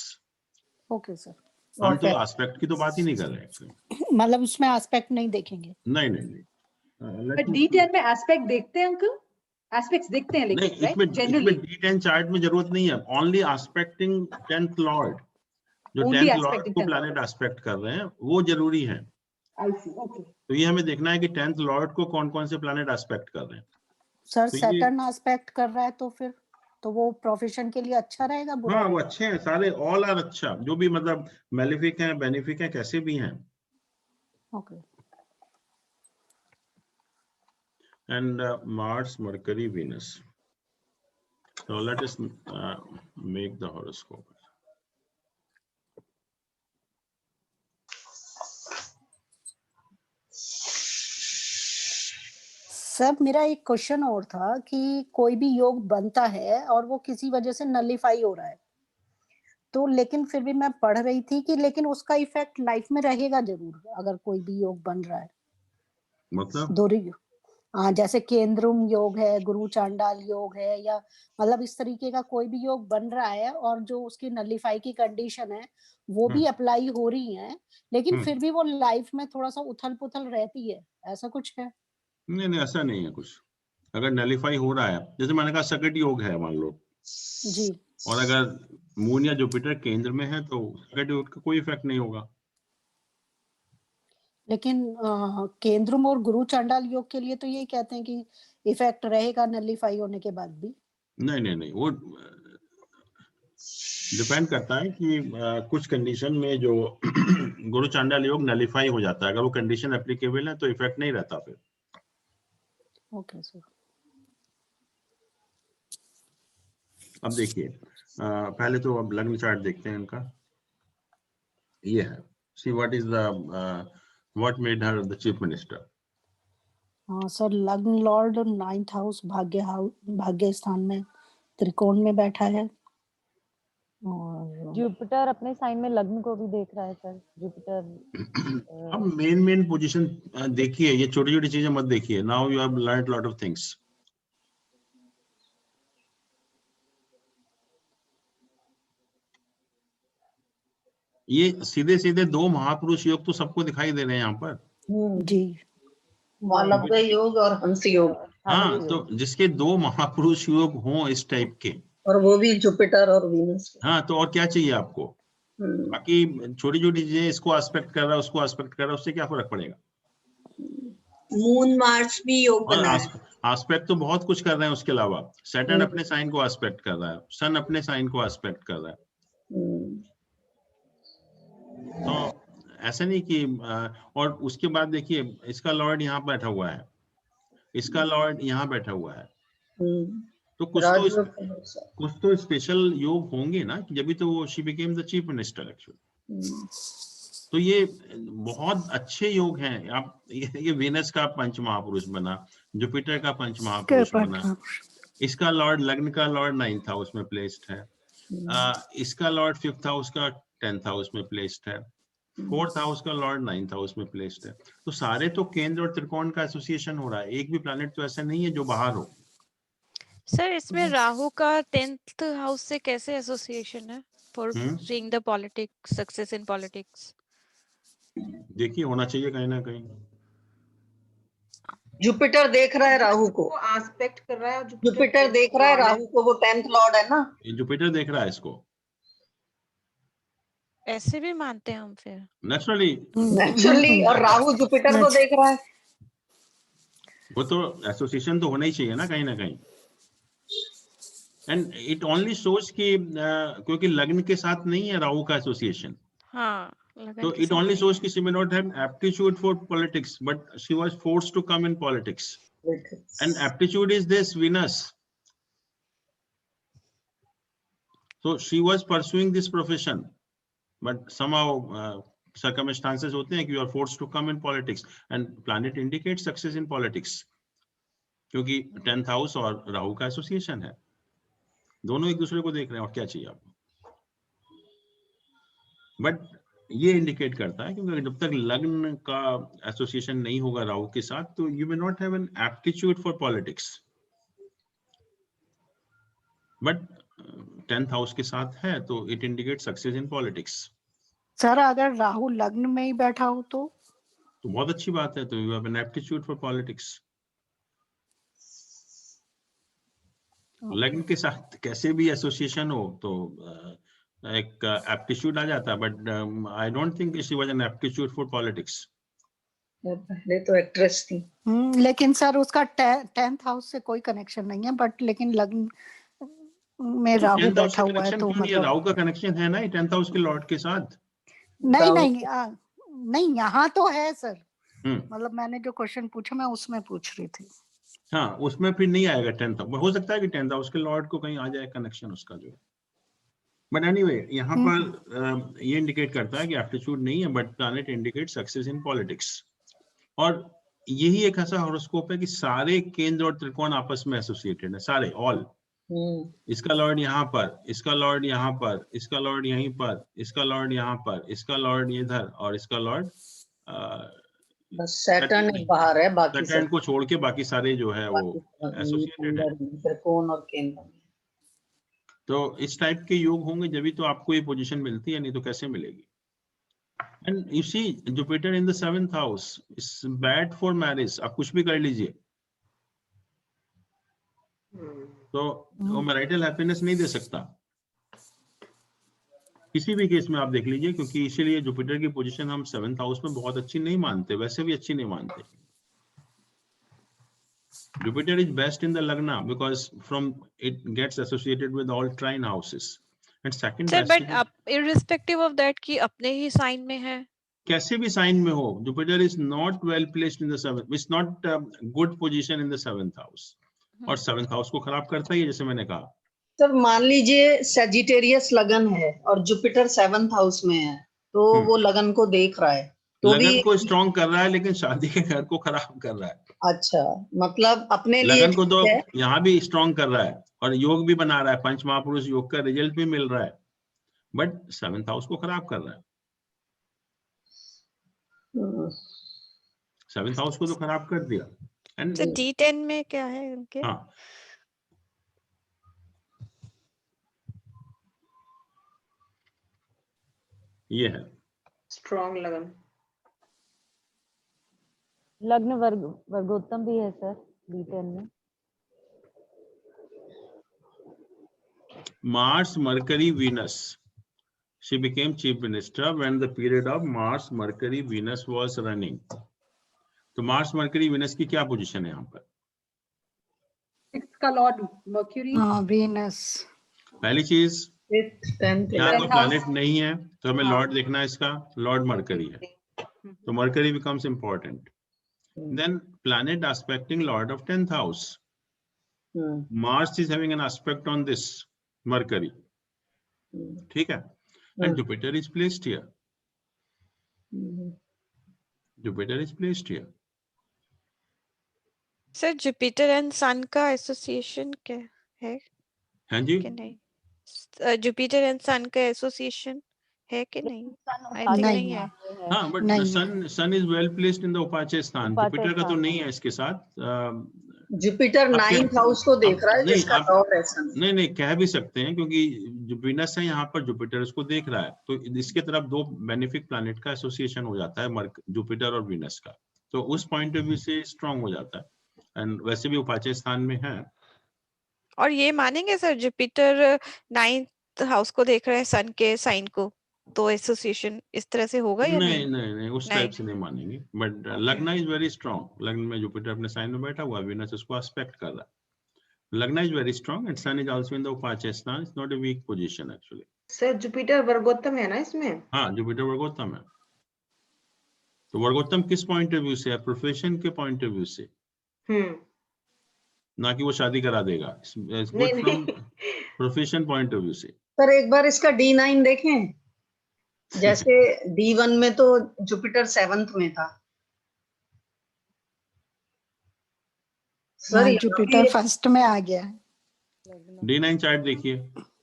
ओके सर, हम तो एस्पेक्ट की तो बात ही नहीं कर रहे। मतलब उसमें एस्पेक्ट नहीं देखेंगे? नहीं नहीं नहीं। बट D10 में एस्पेक्ट देखते हैं अंकल? एस्पेक्ट्स देखते हैं लेकिन नहीं, इसमें D10 चार्ट में जरूरत नहीं है, ओनली एस्पेक्टिंग 10th लॉर्ड, जो 10th लॉर्ड को प्लैनेट एस्पेक्ट कर रहे हैं वो जरूरी है। आई सी, ओके। तो ये हमें देखना है कि 10th लॉर्ड को कौन कौन से प्लैनेट एस्पेक्ट कर रहे हैं। सर सैटर्न एस्पेक्ट कर रहा है तो फिर तो वो प्रोफेशन के लिए अच्छा रहेगा, बुरा? हाँ, वो अच्छे हैं सारे, ऑल आर अच्छा, जो भी मतलब मेलिफिक हैं, बेनिफिक हैं, कैसे भी हैं। Okay. And Mars, Mercury, Venus. So let us make the horoscope. Sir मेरा एक क्वेश्चन और था कि कोई भी योग बनता है और वो किसी वजह से नलिफाई हो रहा है, तो लेकिन फिर भी मैं पढ़ रही थी कि लेकिन उसका इफेक्ट लाइफ में रहेगा जरूर, अगर कोई भी योग बन रहा है। मतलब जैसे केंद्रुम योग है, गुरु चांडाल योग है, या मतलब इस तरीके का कोई भी योग बन रहा है और जो उसकी नलिफाई की कंडीशन है वो भी अप्लाई हो रही है, लेकिन फिर भी वो लाइफ में थोड़ा सा उथल पुथल रहती है, ऐसा कुछ है? नहीं नहीं, ऐसा नहीं है कुछ। अगर नलिफाई हो रहा है, जैसे मैंने कहा सकट योग है मान लो जी, और अगर मून या जुपिटर केंद्र में है तो उसका कोई इफेक्ट नहीं होगा। लेकिन केंद्र में और गुरु चांडाल योग के लिए तो यही कहते हैं कि इफेक्ट रहेगा नलिफाई होने के बाद भी। नहीं, वो डिपेंड करता है कि कुछ कंडीशन में जो गुरु चांडाल योग नलिफाई हो जाता है, अगर वो कंडीशन एप्लीकेबल है तो इफेक्ट नहीं रहता फिर। Okay sir. अब देखिए पहले तो अब लग्न चार्ट देखते हैं इनका। ये है, see what is the what made her the chief minister. हाँ सर, लग्न लॉर्ड 9th हाउस भाग्य स्थान में त्रिकोण में बैठा है और जुपिटर अपने साइन में लग्न को भी देख रहा है सर। जुपिटर अब मेन पोजीशन देखिए, ये छोटी छोटी चीजें मत देखिए। Now you have learned lot of things. ये सीधे सीधे दो महापुरुष योग तो सबको दिखाई दे रहे हैं यहाँ पर जी। वालव्य योग और हंस योग। हाँ, तो जिसके दो महापुरुष योग हों इस टाइप के, और वो भी जुपिटर और वीनस। हाँ, तो और क्या चाहिए आपको? बाकी छोटी छोटी चीजें, इसको एस्पेक्ट कर रहा है, उसको एस्पेक्ट कर रहा है, उससे क्या फर्क पड़ेगा? मून मार्स भी योग बना है। एस्पेक्ट तो बहुत कुछ कर रहे हैं उसके अलावा। सैटर्न अपने साइन को एस्पेक्ट कर रहा है, सन अपने साइन को एस्पेक्ट कर रहा है। तो ऐसा नहीं कि और उसके बाद देखिए इसका लॉर्ड यहाँ बैठा हुआ है, इसका लॉर्ड यहाँ बैठा हुआ है, तो कुछ तो स्पेशल योग होंगे ना, जब भी तो वो she became the chief minister actually. तो ये बहुत अच्छे योग हैं। आप ये वीनस का पंच महापुरुष बना, जुपिटर का पंच महापुरुष बना, इसका लॉर्ड लग्न का लॉर्ड 9th हाउस में प्लेस्ड है, इसका लॉर्ड 5th हाउस का 10th हाउस में प्लेस्ड है, 4th हाउस का लॉर्ड 9th हाउस में प्लेस्ड है। तो सारे तो केंद्र और त्रिकोण का एसोसिएशन हो रहा है, एक भी प्लैनेट तो ऐसा नहीं है जो बाहर हो। सर इसमें राहु का 10th हाउस से कैसे एसोसिएशन है for seeing the politics, success in politics? देखिए होना चाहिए कहीं ना कहीं। जुपिटर देख रहा है राहु को, एस्पेक्ट कर रहा है। जुपिटर देख रहा है राहु को, वो 10th लॉर्ड है ना। जुपिटर देख रहा है इसको, ऐसे भी मानते हैं हम फिर नेचुरली। और राहु जुपिटर को देख रहा है, वो तो एसोसिएशन तो होना ही चाहिए ना कहीं ना कहीं। एंड इट ओनली शोज कि क्योंकि लग्न के साथ नहीं है राहु का एसोसिएशन। हाँ, तो it only shows कि she may not have aptitude for politics, but she was forced to come in politics. And aptitude is this Venus. So she was pursuing this profession, but somehow circumstances होते हैं कि you are forced to come in politics, and planet indicates success in politics. क्योंकि 10th house और राहु का association है, दोनों एक दूसरे को देख रहे हैं, और क्या चाहिए आपको? बट ये इंडिकेट करता है क्योंकि जब तक लग्न का एसोसिएशन नहीं होगा राहु के साथ, तो you may not have an aptitude for politics. But 10th house के साथ है तो it indicate success in politics. Sir अगर राहु लग्न में ही बैठा हो तो बहुत अच्छी बात है, तो you have an aptitude for politics. लग्न के साथ कैसे भी एसोसिएशन हो तो एक एप्टीट्यूड आ जाता है, but I don't think she was an aptitude for politics. पहले तो एक्ट्रेस थी। लेकिन सर उसका 10th हाउस से कोई कनेक्शन नहीं है, बट लेकिन लग्न में राहु बैठा हुआ है तो मतलब राहु का कनेक्शन है ना 10th हाउस के लॉर्ड के साथ। नहीं यहाँ तो है सर। मतलब मैंने जो क्वेश्चन पूछा मैं उसमें पूछ रही थी। हाँ, उसमें फिर नहीं आएगा 10th हाउस। हो सकता है कि 10th हाउस के लॉर्ड को कहीं आ जाए कनेक्शन उसका जो। बट एनीवे यहाँ पर ये इंडिकेट करता है कि एप्टीट्यूड नहीं है, but planet indicate success in politics. और यही एक ऐसा हॉरोस्कोप है कि सारे केंद्र और त्रिकोण आपस में एसोसिएटेड है, सारे ऑल। इसका लॉर्ड यहाँ पर, इसका लॉर्ड यहाँ पर, इसका लॉर्ड यहीं पर, इसका लॉर्ड यहाँ पर, इसका लॉर्ड इधर, और इसका लॉर्ड बस सैटर्न बाहर है, बाकी सैटर्न को छोड़ के बाकी सारे जो है वो एसोसिएटेड है, त्रिकोण और केंद्र। तो इस टाइप के योग होंगे जब भी तो आपको ये पोजीशन मिलती है, नहीं तो कैसे मिलेगी। And you see Jupiter in the 7th house is bad for marriage. आप कुछ भी कर लीजिए तो वो मैरिटल हैप्पीनेस नहीं दे सकता। किसी भी केस में आप देख लीजिए, क्योंकि इसीलिए जुपिटर की पोजीशन हम 7th हाउस में बहुत अच्छी नहीं मानते, वैसे भी अच्छी नहीं मानते। Jupiter is best in the Lagna because from it gets associated with all trine houses. And second Sir, best but irrespective of that कि अपने ही साइन में है, कैसे भी साइन में हो, Jupiter is not well placed in the 7th, it's not good position in the 7th house, और 7th house को खराब करता ही है, जैसे मैंने कहा। सर मान लीजिए सेजिटेरियस लगन है और जुपिटर 7th हाउस में है, तो वो लगन को देख रहा है, तो लगन भी को स्ट्रॉन्ग कर रहा है, लेकिन शादी के घर को खराब कर रहा है। अच्छा, मतलब अपने लिए लगन को तो यहाँ भी स्ट्रॉन्ग कर रहा है और योग भी बना रहा है, पंच महापुरुष योग का रिजल्ट भी मिल रहा है, बट 7th हाउस को खराब कर रहा है। 7th हाउस को तो खराब कर दिया। तो D10 में क्या है उनके? हाँ, ये है स्ट्रॉन्ग लगन। लग्न वर्गोत्तम भी है सर D10 में। Mars, Mercury, Venus. She became chief minister when the period of Mars, Mercury, Venus was running. तो Mars, Mercury, Venus की क्या पोजीशन है यहाँ पर? 6th का लॉर्ड मर्क्यूरी, Venus। पहली चीज यहाँ तो प्लैनेट नहीं है, तो हमें लॉर्ड देखना है, इसका लॉर्ड मरकरी है, तो mercury becomes important. Then planet aspecting Lord of 10th house. Mars is having an aspect on this Mercury. ठीक है? And Jupiter is placed here. Jupiter is placed here. Sir Jupiter and sun का association क्या है? हाँ जी? कि नहीं? Jupiter and sun का association है कि नहीं? आई थिंक नहीं है। हाँ, but sun is well placed in the उपाच्य स्थान। जुपिटर का तो नहीं है इसके साथ। जुपिटर 9th हाउस को देख रहा है, जिसका लॉर्ड है सन। नहीं कह भी सकते हैं, क्योंकि जो वीनस है यहाँ पर जुपिटर उसको देख रहा है, तो इसके तरफ दो बेनिफिक प्लैनेट का एसोसिएशन हो जाता है, जुपिटर और वीनस का, तो उस पॉइंट ऑफ व्यू से स्ट्रांग हो जाता है, एंड वैसे भी उपाच्य स्थान में है। और ये मानेंगे सर जुपिटर 9th हाउस को देख रहे हैं सन के साइन को, तो एसोसिएशन इस तरह से होगा या नहीं? नहीं उस टाइप से नहीं मानेंगे, बट लग्न इज वेरी स्ट्रांग। लग्न में जुपिटर अपने साइन में बैठा हुआ, वीनस उसको एस्पेक्ट कर रहा है। लग्न is very strong and sun is also in the उपाच्य स्थान, it's not a weak position actually. Sir Jupiter वर्गोत्तम है ना इसमें? हाँ, जुपिटर वर्गोत्तम है। तो वर्गोत्तम किस पॉइंट ऑफ व्यू से है? प्रोफेशन के पॉइंट ऑफ व्यू से, ना कि वो शादी करा देगा, प्रोफेशन पॉइंट ऑफ व्यू से। सर एक बार इसका D9 देखें, जैसे D1 में तो जुपिटर 7th में था सर, जुपिटर फर्स्ट में आ गया। D9 चार्ट देखिए,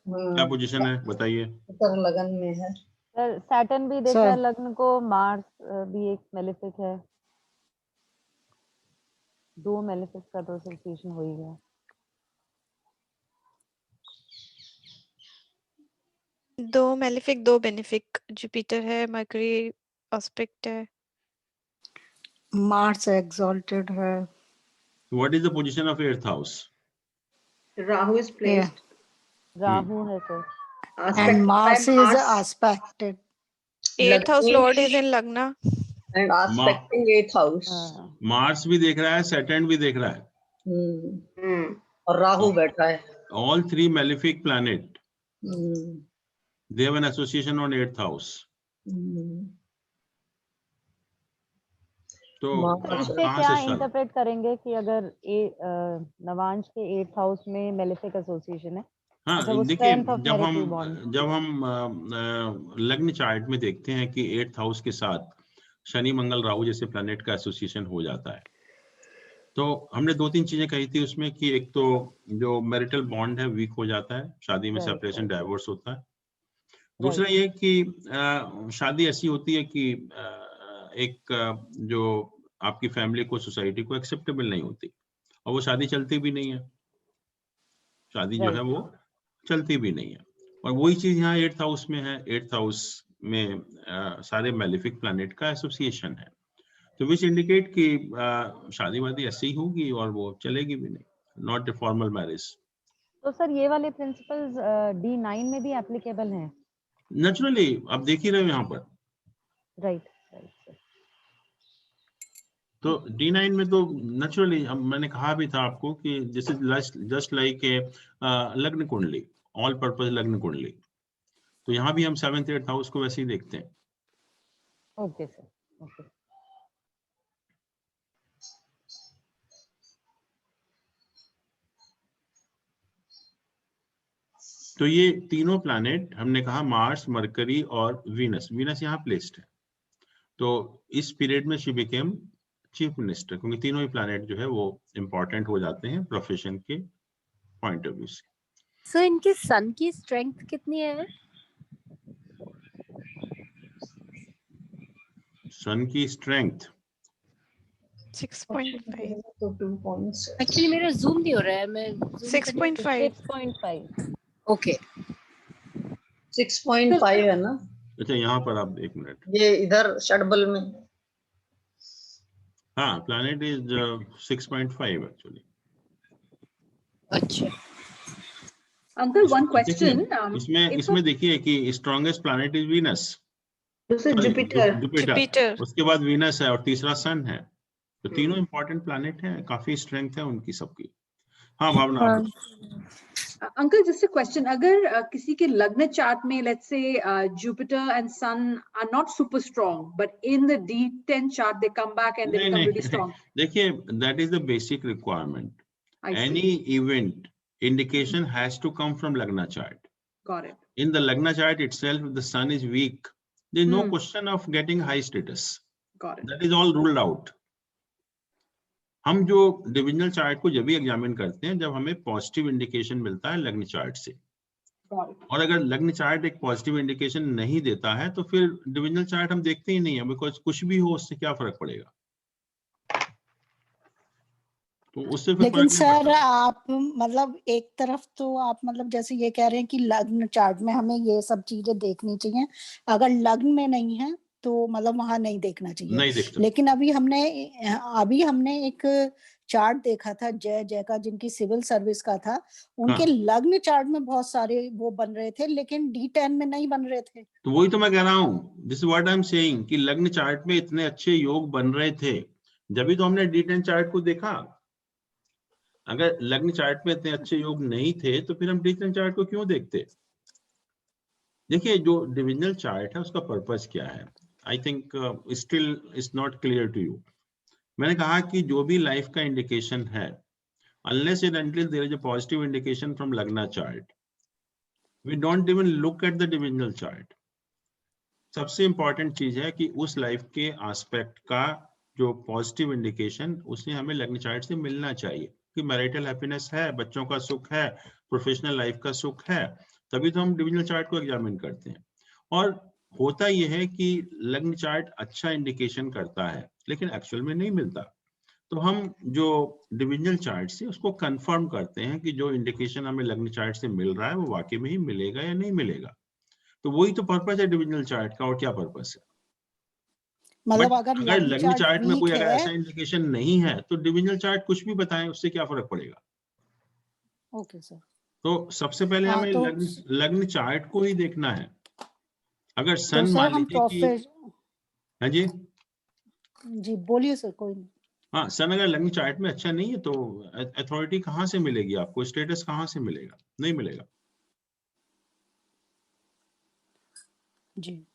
क्या पोजीशन है बताइए। जुपिटर लगन में है सर, सैटर्न भी देखा है लग्न को, मार्स भी एक मेलेफिक है, दो मेलेफिक का तो एसोसिएशन हो ही गया। दो मेलेफिक दो बेनिफिक, जुपिटर है, मरकरी एस्पेक्ट है, मार्स एक्सॉल्टेड है। What is the position of 8th house? Rahu is placed. Rahu है sir, and Mars is aspected. 8th house lord is in Lagna and aspecting 8th house. Mars भी देख रहा है, Saturn भी देख रहा है, और राहु बैठा है। All three malefic planet, they have an association on 8th house. तो इससे क्या इंटरप्रेट करेंगे कि अगर नवांश के 8th हाउस में मेलेफिक एसोसिएशन है? हाँ, देखिए जब हम लग्न चार्ट में देखते हैं कि 8th हाउस के साथ शनि मंगल राहु जैसे प्लैनेट का एसोसिएशन हो जाता है, तो हमने दो तीन चीजें कही थी उसमें कि एक तो जो मैरिटल बॉन्ड है वीक हो जाता है, शादी में सेपरेशन डाइवोर्स होता है। दूसरा ये कि शादी ऐसी होती है कि एक जो आपकी फैमिली को, सोसाइटी को एक्सेप्टेबल नहीं होती, और वो शादी चलती भी नहीं है, शादी जो है वो चलती भी नहीं है। और वही चीज यहाँ 8th हाउस में है। 8th हाउस में सारे मेलेफिक प्लैनेट का एसोसिएशन है, तो विच इंडिकेट कि शादी वादी ऐसे ही होगी और वो चलेगी भी नहीं, नॉट ए फॉर्मल मैरिज। तो सर ये वाले प्रिंसिपल्स D9 में भी एप्लीकेबल हैं? नेचुरली आप देख ही रहे हो यहाँ पर, राइट। तो D9 में तो नेचुरली मैंने कहा भी था आपको कि this is just like a लग्न कुंडली, ऑल पर्पस लग्न कुंडली। तो यहाँ भी हम 7th 8th हाउस को वैसे ही देखते हैं। Okay sir, okay. तो ये तीनों प्लैनेट हमने कहा मार्स, मरकरी और वीनस, वीनस यहाँ प्लेस्ड है। तो इस पीरियड में शी बिकेम चीफ मिनिस्टर, क्योंकि तीनों ही प्लैनेट जो है वो इंपॉर्टेंट हो जाते हैं प्रोफेशन के पॉइंट ऑफ व्यू से। सर इनके सन की स्ट्रेंथ कितनी है? सन की स्ट्रेंथ 6.5। एक्चुअली मेरा जूम नहीं हो रहा है, मैं 6.5। ओके 6.5 है ना? अच्छा यहाँ पर आप एक मिनट, ये इधर षडबल में, हाँ प्लैनेट इज 6.5 एक्चुअली। अच्छा अंकल वन क्वेश्चन, इसमें देखिए कि strongest planet is Venus, Jupiter, उसके बाद वीनस है और तीसरा सन है। तो तीनों इंपॉर्टेंट प्लैनेट हैं, काफी स्ट्रेंथ है उनकी सबकी। हाँ Bhavna. Uncle just a question, अगर किसी के लग्न चार्ट में let's say Jupiter and sun are not super strong but in the D10 chart they come back and they become really strong. देखिए that is the basic requirement, any event indication has to come from Lagna chart. Got it. In the Lagna chart itself, if the sun is weak, there is no question of getting high status. Got it. That is all ruled out. हम जो divisional chart को जब भी examine करते हैं जब हमें positive indication मिलता है लग्न चार्ट से, और अगर लग्न चार्ट एक पॉजिटिव इंडिकेशन नहीं देता है तो फिर डिविजनल चार्ट हम देखते ही नहीं है, बिकॉज कुछ भी हो उससे क्या फर्क पड़ेगा। तो उससे फिर लेकिन सर आप मतलब एक तरफ तो आप मतलब जैसे ये कह रहे हैं कि लग्न चार्ट में हमें ये सब चीजें देखनी चाहिए, अगर लग्न में नहीं है तो मतलब वहां नहीं देखना चाहिए। नहीं लेकिन अभी हमने एक चार्ट देखा था जय का, जिनकी सिविल सर्विस का था, उनके लग्न चार्ट में बहुत सारे वो बन रहे थे लेकिन D10 में नहीं बन रहे थे। तो वही तो मैं कह रहा हूँ, this is what I am saying कि लग्न चार्ट में इतने अच्छे योग बन रहे थे, जब भी तो हमने D10 चार्ट को देखा। अगर लग्न चार्ट में इतने अच्छे योग नहीं थे तो फिर हम D10 चार्ट को क्यों देखते। देखिए जो डिविजनल चार्ट है उसका पर्पस क्या है, I think still is not clear to you. मैंने कहा कि जो भी लाइफ का इंडिकेशन है, unless and until there is a positive indication from Lagna chart, we don't even look at the divisional chart. सबसे इंपॉर्टेंट चीज है कि उस लाइफ के एस्पेक्ट का जो पॉजिटिव इंडिकेशन उसे हमें लग्न चार्ट से मिलना चाहिए कि मैरिटल हैप्पीनेस है, बच्चों का सुख है, प्रोफेशनल लाइफ का सुख है, तभी तो हम डिविजनल चार्ट को एग्जामिन करते हैं। और होता यह है कि लग्न चार्ट अच्छा इंडिकेशन करता है लेकिन एक्चुअल में नहीं मिलता, तो हम जो डिविजनल चार्ट से उसको कंफर्म करते हैं कि जो इंडिकेशन हमें लग्न चार्ट से मिल रहा है वो वाकई में ही मिलेगा या नहीं मिलेगा। तो वही तो पर्पस है डिविजनल चार्ट का, और क्या पर्पस है। मतलब अगर लग्न चार्ट में कोई अगर ऐसा इंडिकेशन नहीं है तो डिविजनल चार्ट कुछ भी बताएं उससे क्या फर्क पड़ेगा। Okay sir. तो सबसे पहले हमें तो लग्न चार्ट को ही देखना है। अगर सन तो मान लीजिए कि हाँ जी बोलिए सर। कोई नहीं। हाँ, सन अगर लग्न चार्ट में अच्छा नहीं है तो अथॉरिटी कहाँ से मिलेगी आपको, स्टेटस कहाँ से मिलेगा, नहीं मिलेगा जी।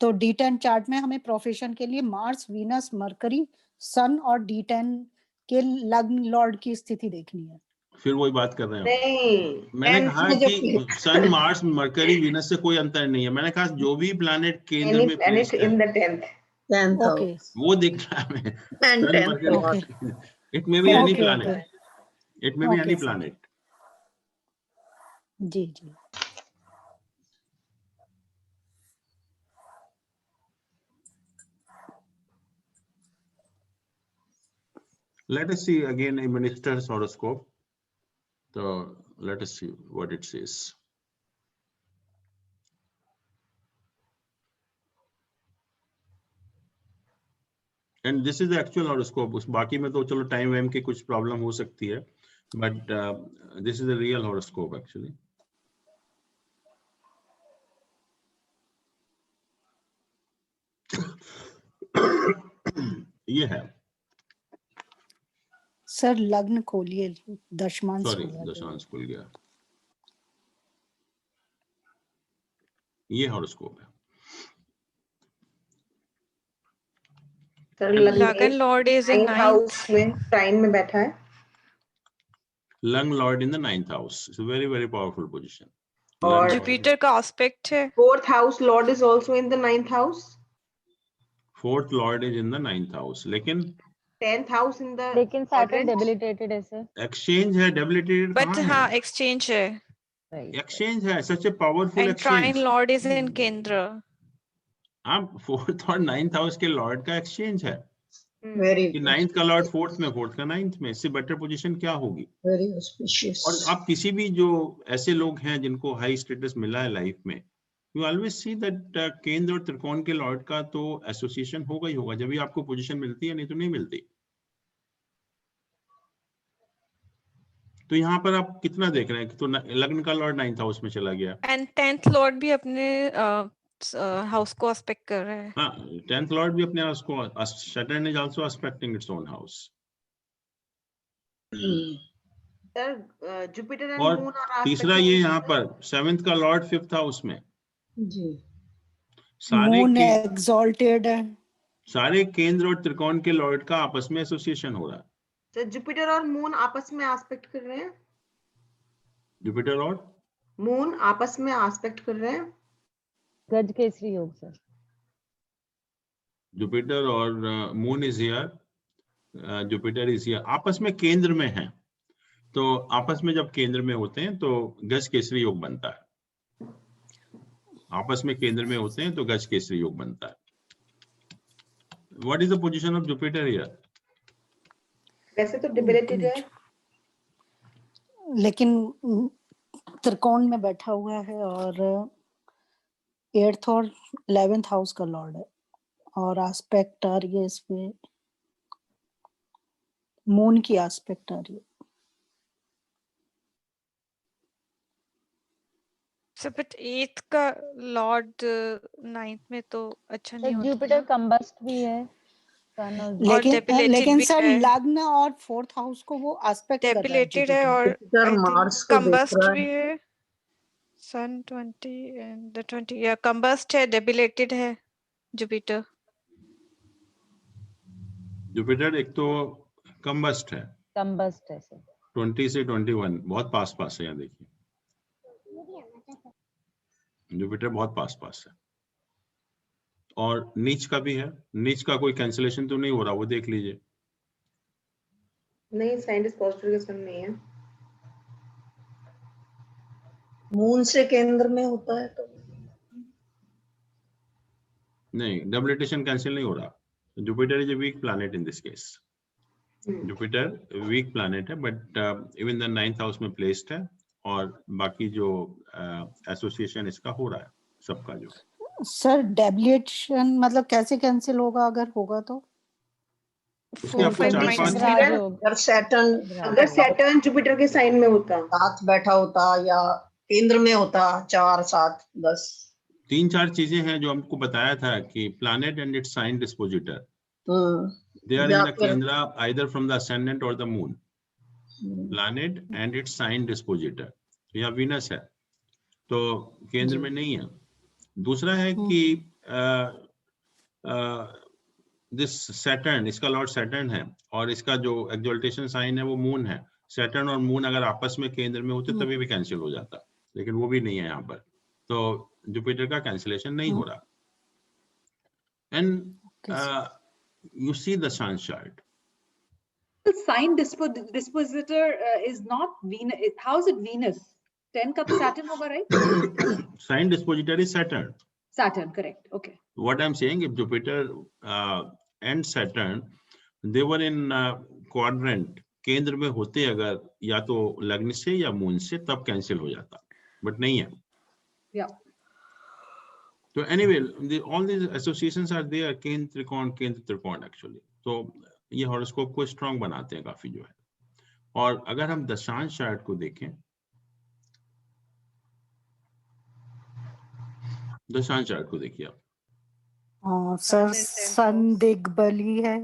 तो D10 चार्ट में हमें प्रोफेशन के लिए मार्स, वीनस, मरकरी, सन और D10 के लग्न लॉर्ड की स्थिति देखनी है। फिर वही बात कर रहे हैं। मैंने कहा कि सन, मार्स, मरकरी, वीनस से कोई अंतर नहीं है। मैंने कहा जो भी प्लैनेट केंद्र में प्लेस्ड है इन द 10th ओके वो दिख रहा है हमें। It may be any planet, it may be any planet. जी जी। Let us see again a minister's horoscope. So let us see what it says. And this is the actual horoscope. उस बाकी में तो चलो टाइम वाइम की कुछ problem हो सकती है, but this is the real horoscope actually. ये है। सर लग्न खोलिए, दशमांश सॉरी, दशांश खुल गया। ये हॉरोस्कोप है। लग्न Lord is in 9th house में, साइन में बैठा है। Lung Lord in the 9th house, it's a very very powerful position. और जुपिटर का एस्पेक्ट है। 4th house Lord is also in the 9th house. 4th Lord is in the 9th house, लेकिन 10th house in the, लेकिन Saturn debilitated है sir. Exchange है, debilitated but कहां हाँ है? एक्सचेंज है। एक्सचेंज है, सच a powerful and exchange. Trine lord is in kendra. आप 4th और 9th हाउस के लॉर्ड का एक्सचेंज है वेरी कि 9th का लॉर्ड 4th में, 4th का 9th में, इससे बेटर पोजीशन क्या होगी? Very auspicious. और आप किसी भी जो ऐसे लोग हैं जिनको हाई स्टेटस मिला है लाइफ में, यू ऑलवेज सी दैट केंद्र और त्रिकोण के लॉर्ड का तो एसोसिएशन होगा ही होगा, जब भी आपको पोजीशन मिलती है, नहीं तो नहीं मिलती। तो यहाँ पर आप कितना देख रहे हैं कि तो लग्न का लॉर्ड 9th हाउस में चला गया, एंड 10th लॉर्ड भी अपने हाउस को एस्पेक्ट कर रहा है। हाँ 10th लॉर्ड भी अपने हाउस को, Saturn is also aspecting its own house. Sir Jupiter and और मून और तीसरा ये यहाँ पर 7th का लॉर्ड 5th हाउस में, जी। मून एग्जॉल्टेड है। सारे केंद्र और त्रिकोण के लॉर्ड का आपस में एसोसिएशन हो रहा है। तो जुपिटर और मून आपस में एस्पेक्ट कर रहे हैं। जुपिटर और मून आपस में एस्पेक्ट कर रहे हैं। गज केसरी योग सर। जुपिटर और moon is here, Jupiter is here, आपस में केंद्र में है। तो आपस में जब केंद्र में होते हैं तो गज केसरी योग बनता है। आपस में केंद्र में होते हैं तो गज केसरी योग बनता है। What is the position of Jupiter here? वैसे तो डिबिलिटेड है, लेकिन त्रिकोण में बैठा हुआ है और 8th और 11th हाउस का लॉर्ड है, और एस्पेक्ट आ रही है इसमें, मून की एस्पेक्ट आ रही है। सो बट 8th का लॉर्ड 9th में तो अच्छा नहीं होता। जुपिटर कंबस्ट भी है, लेकिन सर लग्न और 4th हाउस को वो एस्पेक्ट कर रहा है, डेबिलेटेड है और मार्स को कंबस्ट भी है। सन 20 एंड द 20 या कंबस्ट है, डेबिलेटेड है जुपिटर। जुपिटर एक तो कंबस्ट है सर 20 से 21, बहुत पास पास है। यहाँ देखिए जुपिटर बहुत पास है, और नीच का भी है। नीच का कोई कैंसिलेशन तो नहीं हो रहा, वो देख लीजिए। नहीं, साइंटिस्ट पॉजिटिव के सन नहीं है। मून से केंद्र में होता है तो नहीं, डबलेटेशन कैंसिल नहीं हो रहा। Jupiter is a weak planet in this case. Jupiter weak planet है, but even the 9th house में प्लेस्ड है, और बाकी जो एसोसिएशन इसका हो रहा है सबका। जो सर डेबिलेशन मतलब कैसे कैंसिल होगा अगर होगा तो? अगर सैटर्न जुपिटर के साइन में होता, साथ बैठा होता या केंद्र में होता, 4, 7, 10, 3-4 चीजें हैं जो हमको बताया था कि planet and its sign dispositor, they are in the Kendra either from the ascendant or the moon. Planet and its sign dispositor. तो यहाँ वीनस है, तो केंद्र में नहीं है। दूसरा है कि दिस सैटर्न, इसका लॉर्ड सैटर्न है, और इसका जो एक्सॉल्टेशन साइन है वो मून है। सैटर्न और मून अगर आपस में केंद्र में होते तभी भी कैंसिल हो जाता, लेकिन वो भी नहीं है यहाँ पर, तो जुपिटर का कैंसिलेशन नहीं हो रहा। And you see the sun chart. The sign dispositor is not Venus. How is it Venus? 10 का तो Saturn होगा, right? Sign dispositor is Saturn. Saturn, correct. Okay. What I'm saying, if Jupiter and Saturn, they were in quadrant, केंद्र में होते अगर या तो लग्न से या मून से, तब कैंसिल हो जाता, बट नहीं है। Yeah. So anyway, all these associations are there, केंद्र त्रिकोण actually. तो ये हॉरोस्कोप को स्ट्रॉन्ग बनाते हैं काफी जो है। और अगर हम दशांश चार्ट को देखें, दशांश चार्ट को देखिए आप। सर सन दिग्बली है,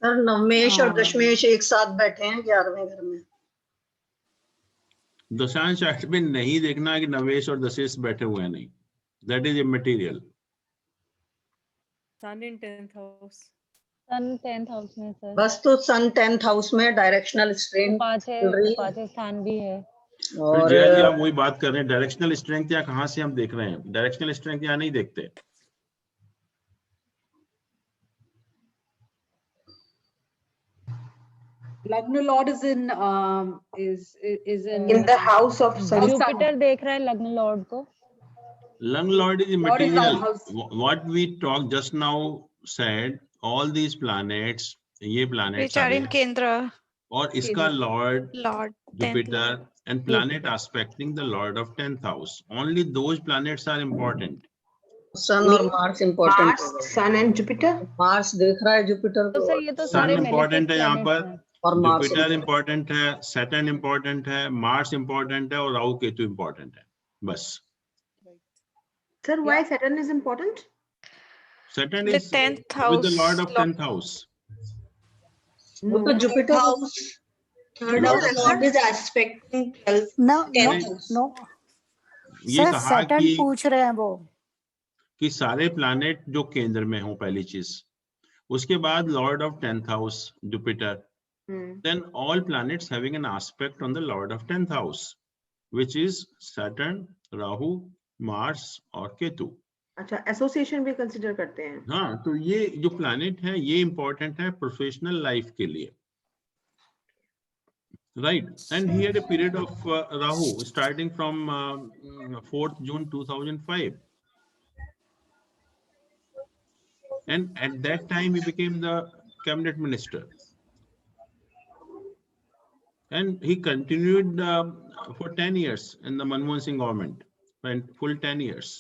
सर नवमेश और दशमेश एक साथ बैठे हैं 11वें घर में। दशांश चार्ट में नहीं देखना कि नवेश और दशेश बैठे हुए हैं, नहीं, that is immaterial. Sun in 10th house, Sun 10th house में सर। बस तो सन 10th हाउस में डायरेक्शनल स्ट्रेंथ उपाचे स्थान भी है। और जया जी आप वही बात कर रहे हैं, डायरेक्शनल स्ट्रेंथ यहाँ कहाँ से हम देख रहे हैं? डायरेक्शनल स्ट्रेंथ यहाँ नहीं देखते। Lagna Lord is in in the house of sun. Jupiter देख रहा है लग्न लॉर्ड को। Lung Lord is immaterial. What we talked just now said, all these planets, ये planets which are in Kendra, और इसका Lord Jupiter and planet aspecting the Lord of 10th house. Only those planets are important. Sun और Mars important. Sun and Jupiter. Mars देख रहा है Jupiter को। तो sir ये तो सन इम्पोर्टेंट है यहाँ पर, और जुपिटर इम्पोर्टेंट है, सैटर्न इम्पोर्टेंट है, मार्स इम्पोर्टेंट है और राहु केतु इम्पोर्टेंट है, बस। Sir, why Saturn is important? Saturn the is 10th with house, the Lord of 10th house. वो तो Jupiter house Third house Lord is aspecting 12th. No. ये कहा कि पूछ रहे हैं वो कि सारे प्लैनेट जो केंद्र में हो, पहली चीज, उसके बाद Lord of 10th house Jupiter, then all planets having an aspect on the lord of 10th house, which is Saturn, Rahu, Mars और केतु। अच्छा, एसोसिएशन भी कंसीडर करते हैं। हाँ, तो ये जो प्लैनेट है ये इंपॉर्टेंट है प्रोफेशनल लाइफ के लिए, right? And he had a period of Rahu starting from 4th June 2005, and at that time he became the cabinet minister, and he continued for 10 years in the Manmohan Singh government, and full 10 years,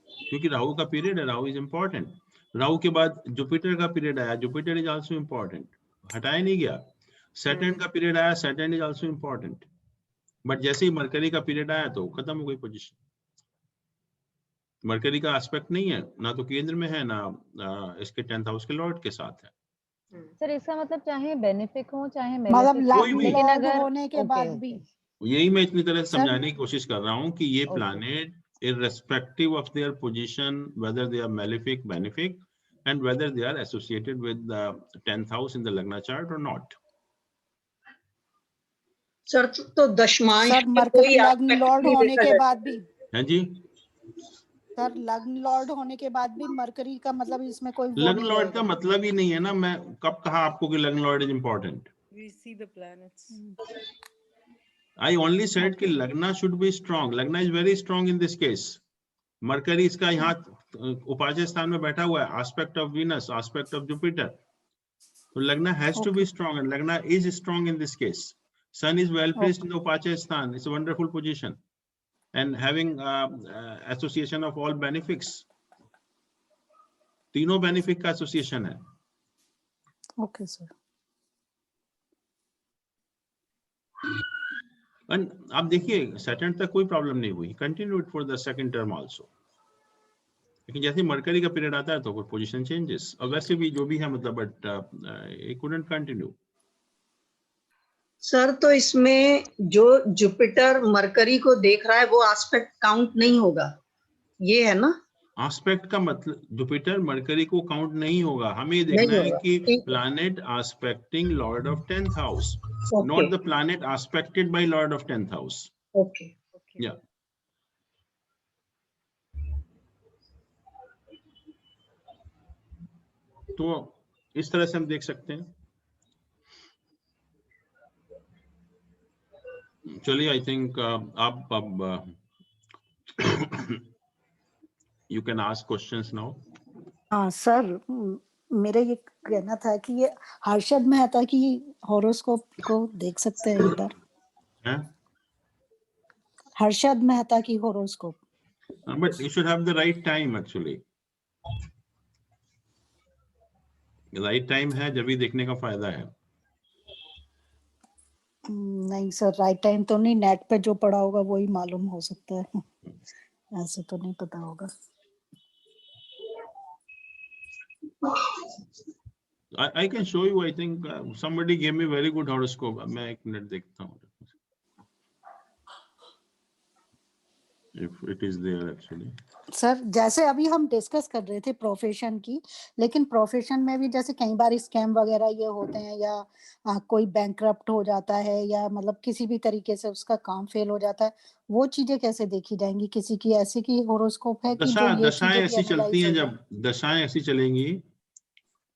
क्योंकि राहु का period है, Rahu is important. Rahu के बाद Jupiter का period आया, Jupiter is also important, हटाया नहीं गया। सैटर्न का पीरियड आया, Saturn is also important, but जैसे ही मरकरी का पीरियड आया तो खत्म हो गई पोजीशन। मरकरी का एस्पेक्ट नहीं है, ना तो केंद्र में है, ना इसके 10th हाउस के लॉर्ड के साथ है। सर इसका मतलब चाहे बेनिफिक हो चाहे लेकिन अगर होने के बाद भी, यही मैं इतनी तरह से समझाने की कोशिश कर रहा हूँ कि ये planet irrespective of their position, whether they are malefic, benefic, and whether they are associated with the 10th house in the Lagna chart or not. Sir तो दशमांश सर मरकरी लग्न लॉर्ड होने के बाद भी, हैं जी सर लग्न लॉर्ड होने के बाद भी मरकरी का मतलब इसमें कोई लग्न लॉर्ड का मतलब ही नहीं है ना। मैं कब कहा आपको कि लग्न Lord is important? we see the planets. I only said कि लग्ना should be strong. लग्ना is very strong in this case. Mercury इसका यहाँ उपाच्य स्थान में बैठा हुआ है, aspect of Venus, aspect of Jupiter. तो लग्ना has to be strong, and लग्ना is strong in this case. Sun is well placed in the उपाच्य स्थान. It's a wonderful position, and having association of all benefics. तीनों benefic का association है। Okay, sir. आप देखिए Saturn तक कोई problem नहीं हुई, continued for the second term also, लेकिन जैसे मरकरी का पीरियड आता है तो कोई पोजीशन चेंजेस, और वैसे भी जो भी है मतलब but it couldn't continue. Sir तो इसमें जो जुपिटर मरकरी को देख रहा है वो एस्पेक्ट काउंट नहीं होगा, ये है ना? एस्पेक्ट का मतलब जुपिटर मरकरी को काउंट नहीं होगा, हमें देखना है कि planet aspecting lord of 10th house, not the planet aspected by lord of 10th house. Okay या तो इस तरह से हम देख सकते हैं। चलिए आई थिंक आप अब You can ask questions now. हाँ सर, मेरा ये कहना था कि ये हर्षद मेहता की हॉरोस्कोप को देख सकते हैं एक बार? हर्षद मेहता की horoscope. But you should have the right time actually. Right time है जब भी देखने का फायदा है। नहीं सर, राइट टाइम तो नहीं, नेट पे जो पड़ा होगा वही मालूम हो सकता है, ऐसे तो नहीं पता होगा। I can show you. I think somebody gave me very good horoscope. मैं एक मिनट देखता हूँ. If it is there actually. Sir जैसे अभी हम डिस्कस कर रहे थे प्रोफेशन की, लेकिन प्रोफेशन में भी जैसे कई बार स्कैम वगैरह ये होते हैं या कोई बैंकरप्ट हो जाता है या मतलब किसी भी तरीके से उसका काम फेल हो जाता है, वो चीजें कैसे देखी जाएंगी? किसी की ऐसी की होरोस्कोप है कि जो ये दशाएं चीजें ऐसी भी चलती हैं, एनालाइज हो जब दशाएं ऐसी चलेंगी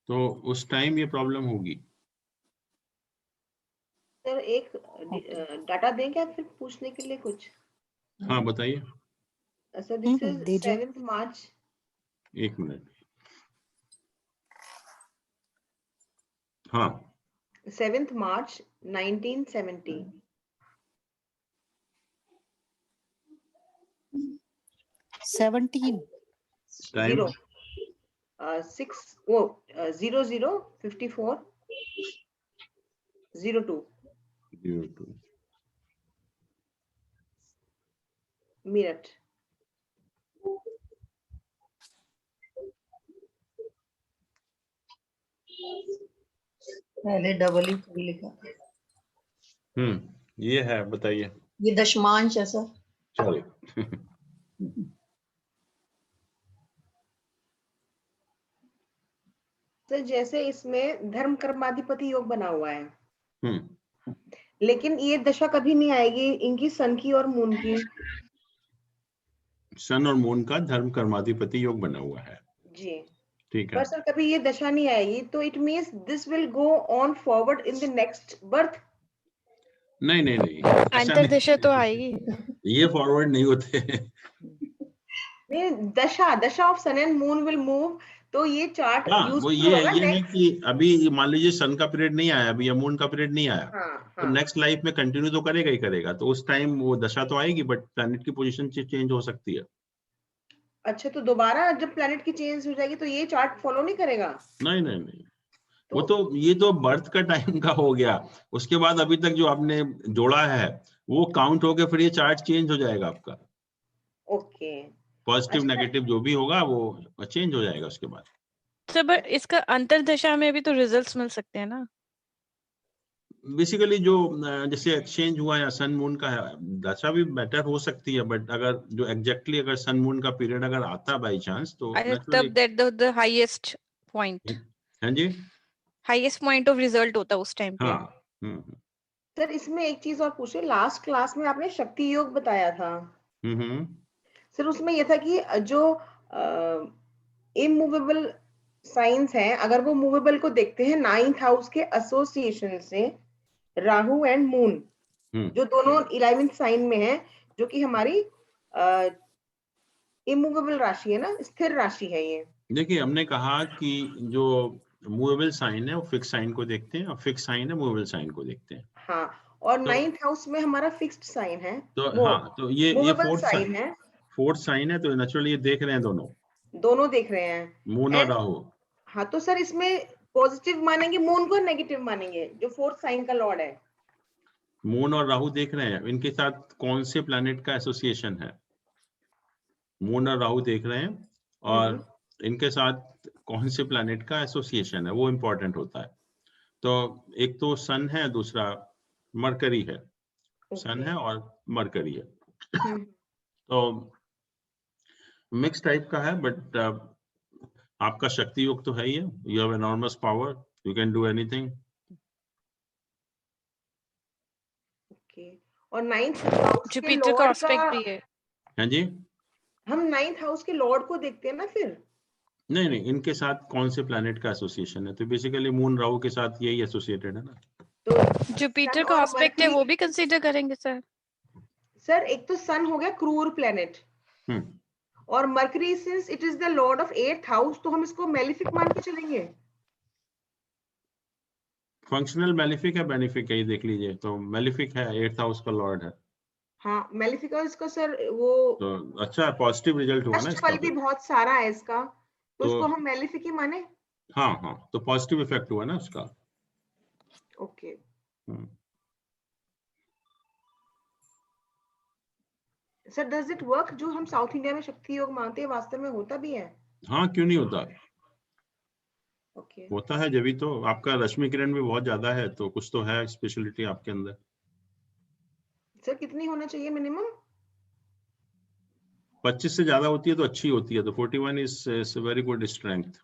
तो उस टाइम ये प्रॉब्लम होगी. सर एक डाटा दें क्या फिर पूछने के लिए कुछ? हाँ बताइए. Sir this is 7th March. एक मिनट. हाँ 7th March 1970. 17 time 00:54 02 minute. पहले डबल ही लिखा. ये है, बताइए. ये दशमांश है सर. सॉरी. सर जैसे इसमें धर्म कर्माधिपति योग बना हुआ है, लेकिन ये दशा कभी नहीं आएगी इनकी सन की और मून की. सन और मून का धर्म कर्माधिपति योग बना हुआ है जी. ठीक है. पर सर कभी ये दशा नहीं आएगी, तो it means this will go on forward in the next birth. नहीं अंतर्दशा तो आएगी. ये फॉरवर्ड नहीं होते. नहीं, dasha of Sun and Moon will move. तो ये चार्ट वो ये है कि अभी मान लीजिए सन का पीरियड नहीं आया अभी या मून का पीरियड नहीं आया. तो नेक्स्ट लाइफ में कंटिन्यू तो करेगा ही करेगा. तो उस टाइम वो दशा तो आएगी, बट प्लैनेट की पोजीशन चेंज हो सकती है. अच्छा, तो दोबारा जब प्लैनेट की चेंज हो जाएगी तो ये चार्ट फॉलो नहीं करेगा? नहीं. वो तो ये तो बर्थ का टाइम का हो गया. उसके बाद अभी तक जो आपने जोड़ा है वो काउंट होके फिर ये चार्ट चेंज हो जाएगा आपका. ओके. पॉजिटिव नेगेटिव जो भी होगा वो चेंज हो जाएगा उसके बाद. सर इसका अंतर्दशा में भी तो रिजल्ट्स मिल सकते हैं ना. बेसिकली जो जैसे एक्सचेंज हुआ या सन मून का है, दशा भी बेटर हो सकती है, बट अगर जो एग्जैक्टली अगर सन मून का पीरियड अगर आता बाय चांस तो तब दैट द हाईएस्ट पॉइंट. हाँ जी, हाईएस्ट पॉइंट ऑफ रिजल्ट होता है उस टाइम पे. हाँ. सर इसमें एक चीज और पूछे, लास्ट क्लास में आपने शक्ति योग बताया था. सर उसमें यह था कि जो इमूवेबल साइंस हैं, अगर वो मूवेबल को देखते हैं 9th हाउस के एसोसिएशन से राहु एंड मून, जो दोनों 11th साइन में है, जो कि हमारी इमूवेबल राशि है ना, स्थिर राशि है ये. देखिए हमने कहा कि जो मूवेबल साइन है वो फिक्स साइन को देखते हैं और फिक्स साइन है मूवेबल साइन को देखते हैं. हाँ, और 9th हाउस में हमारा फिक्स्ड साइन है. तो ये फोर्थ साइन है, तो नेचुरली ये देख रहे हैं, दोनों देख रहे हैं, मून और राहु. हाँ, तो सर इसमें पॉजिटिव मानेंगे मून को, नेगेटिव मानेंगे जो फोर्थ साइन का लॉर्ड है? मून और राहु देख रहे हैं, इनके साथ कौन से प्लैनेट का एसोसिएशन है. मून और राहु देख रहे हैं और इनके साथ कौन से प्लैनेट का एसोसिएशन है वो इंपॉर्टेंट होता है. तो एक तो सन है, दूसरा मरकरी है. सन है और मरकरी है. तो मिक्स टाइप का है, बट आपका शक्ति योग तो है ही है. You have enormous power, you can do anything. Okay. और 9th हाउस जुपिटर का एस्पेक्ट भी है. हाँ जी, हम 9th हाउस के लॉर्ड को देखते हैं ना फिर. नहीं, इनके साथ कौन से प्लैनेट का एसोसिएशन है. तो बेसिकली मून राहु के साथ यही एसोसिएटेड है ना. तो जुपिटर का एस्पेक्ट है, वो भी कंसीडर करेंगे सर. सर एक तो सन हो गया क्रूर प्लैनेट, और mercury since it is the lord of 8th house, तो हम इसको मेलिफिक मान के चलेंगे. फंक्शनल मेलिफिक है, बेनिफिक है, ये देख लीजिए. तो मेलिफिक है, 8th हाउस का लॉर्ड है. हाँ, मेलिफिक इसका सर वो तो अच्छा पॉजिटिव रिजल्ट हुआ ना इसका. फल भी बहुत सारा है इसका, तो उसको हम मेलिफिक ही माने. हाँ, तो पॉजिटिव इफेक्ट हुआ ना उसका. Okay. Sir does it work? जो हम साउथ इंडिया में शक्ति योग मानते हैं वास्तव में होता भी है? हाँ, क्यों नहीं होता. Okay. होता है जब भी तो आपका रश्मि किरण भी बहुत ज्यादा है तो कुछ तो है स्पेशलिटी आपके अंदर। सर कितनी होना चाहिए मिनिमम? 25 से ज्यादा होती है तो अच्छी होती है, तो 41 is very good strength.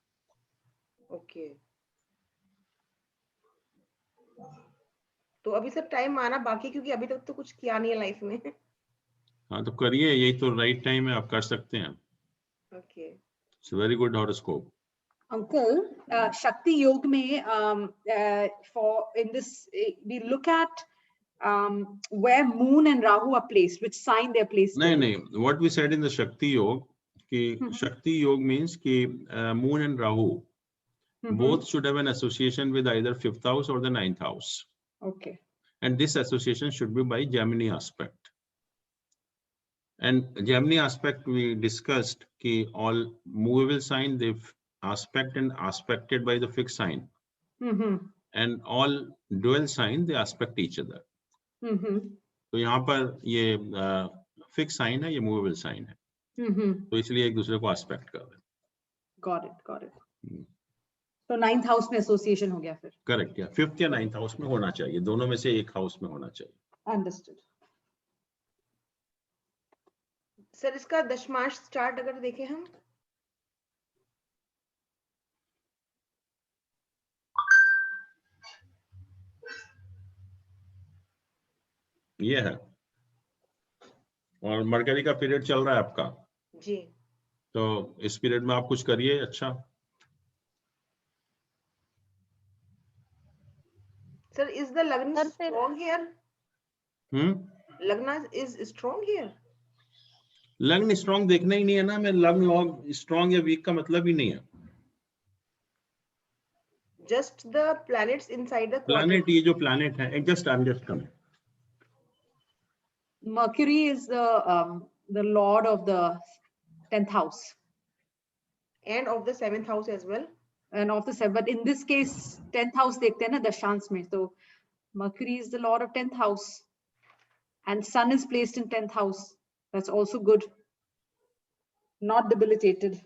Okay, तो अभी सब टाइम आना बाकी, क्योंकि अभी तक तो कुछ किया नहीं है लाइफ में। हाँ तो करिए, यही तो राइट टाइम है, आप कर सकते हैं। Okay, it's very good horoscope. Uncle, Shakti Yoga में for in this we look at where Moon and Rahu are placed, which sign they are placed नहीं in. नहीं, what we said in the Shakti Yoga कि Shakti Yoga means कि Moon and Rahu both should have an association with either 5th house or the 9th house. Okay. And this association should be by Gemini aspect. And Gemini aspect we discussed कि all movable sign they've aspect and aspected by the fixed sign. And all dual sign they aspect each other. तो यहाँ पर ये fix sign है, ये movable sign है, तो इसलिए एक दूसरे को एस्पेक्ट कर रहे हैं। Got it, got it. तो 9th हाउस में एसोसिएशन हो गया फिर। करेक्ट, या 5th या 9th हाउस में होना चाहिए, दोनों में से एक हाउस में होना चाहिए। अंडरस्टूड। सर इसका दशमांश चार्ट अगर देखें हम, ये है, और मरकरी का पीरियड चल रहा है आपका जी, तो इस पीरियड में आप कुछ करिए अच्छा। सर इज द लग्न स्ट्रांग हियर? लग्न इज स्ट्रांग हियर? लग्न स्ट्रांग देखना ही नहीं है ना, मैं लग्न स्ट्रांग या वीक का मतलब ही नहीं है। Just the planets inside the planet, ये जो प्लैनेट है, I am just coming. Mercury is the lord of the 10th house and of the 7th house as well, and of the 7th, but in this case 10th house dekhte hain na dashansh mein, so Mercury is the lord of 10th house and Sun is placed in 10th house. That's also good, not debilitated.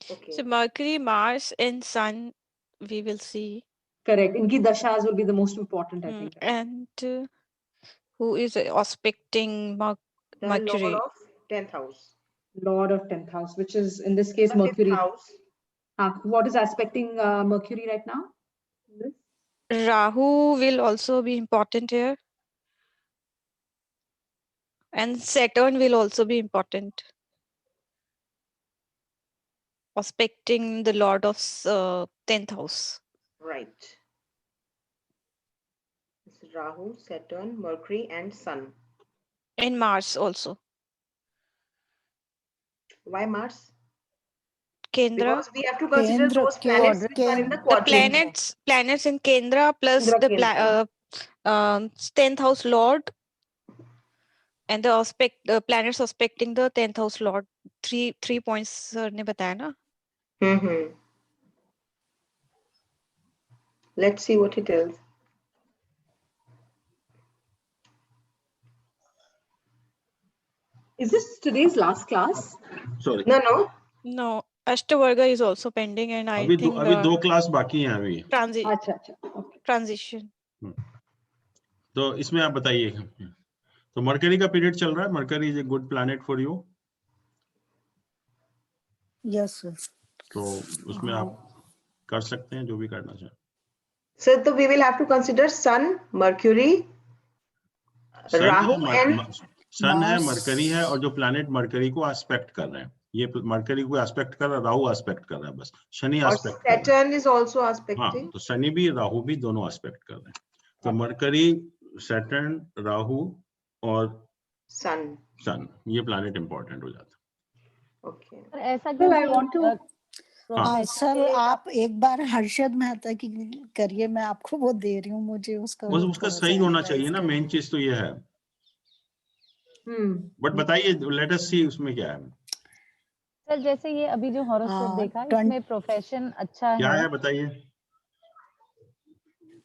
Okay, so Mercury, Mars and Sun we will see. Correct, inki dashas will be the most important, I think. And who is aspecting Mercury? Lord of 10th house. Lord of 10th house, which is in this case Mercury. House. What is aspecting Mercury right now? Rahu will also be important here. And Saturn will also be important. Aspecting the Lord of 10th house. Right. It's Rahu, Saturn, Mercury and Sun. And Mars also. Why Mars? Kendra. Because we have to consider those planets which are in the quadrant. Planets in Kendra plus Kendra, the 10th house Lord and the planets aspecting the 10th house Lord. Three points sir ने बताया ना? Let's see what he tells. Is this today's last class? Sorry. No. Ashtavarga is also pending and I think अभी 2 class बाकी हैं अभी। अच्छा। Transition. तो इसमें आप बताइए, तो मरकरी का पीरियड चल रहा है, mercury is a good planet for you. Yes sir. तो उसमें आप कर सकते हैं जो भी करना चाहें। सर तो we will have to consider sun, Mercury, Rahu and sun है, मरकरी है, और जो प्लैनेट मरकरी को एस्पेक्ट कर रहे हैं, ये मरकरी को एस्पेक्ट कर रहा है, राहु एस्पेक्ट कर रहा है, बस शनि एस्पेक्ट कर रहा है। Saturn is also expecting. हाँ, तो शनि भी राहु भी दोनों एस्पेक्ट कर रहे हैं, तो मरकरी, सैटर्न, राहु और सन ये प्लैनेट इंपॉर्टेंट हो जाता है। ओके, ऐसा क्यों आई वांट टू सर आप एक बार हर्षद मेहता की करिए, मैं आपको वो दे रही हूँ, मुझे उसका सही होना चाहिए ना, मेन चीज तो ये है। बट बताइए, लेट अस सी उसमें क्या है। सर जैसे ये अभी जो हॉरोस्कोप देखा इसमें प्रोफेशन अच्छा है, क्या है बताइए।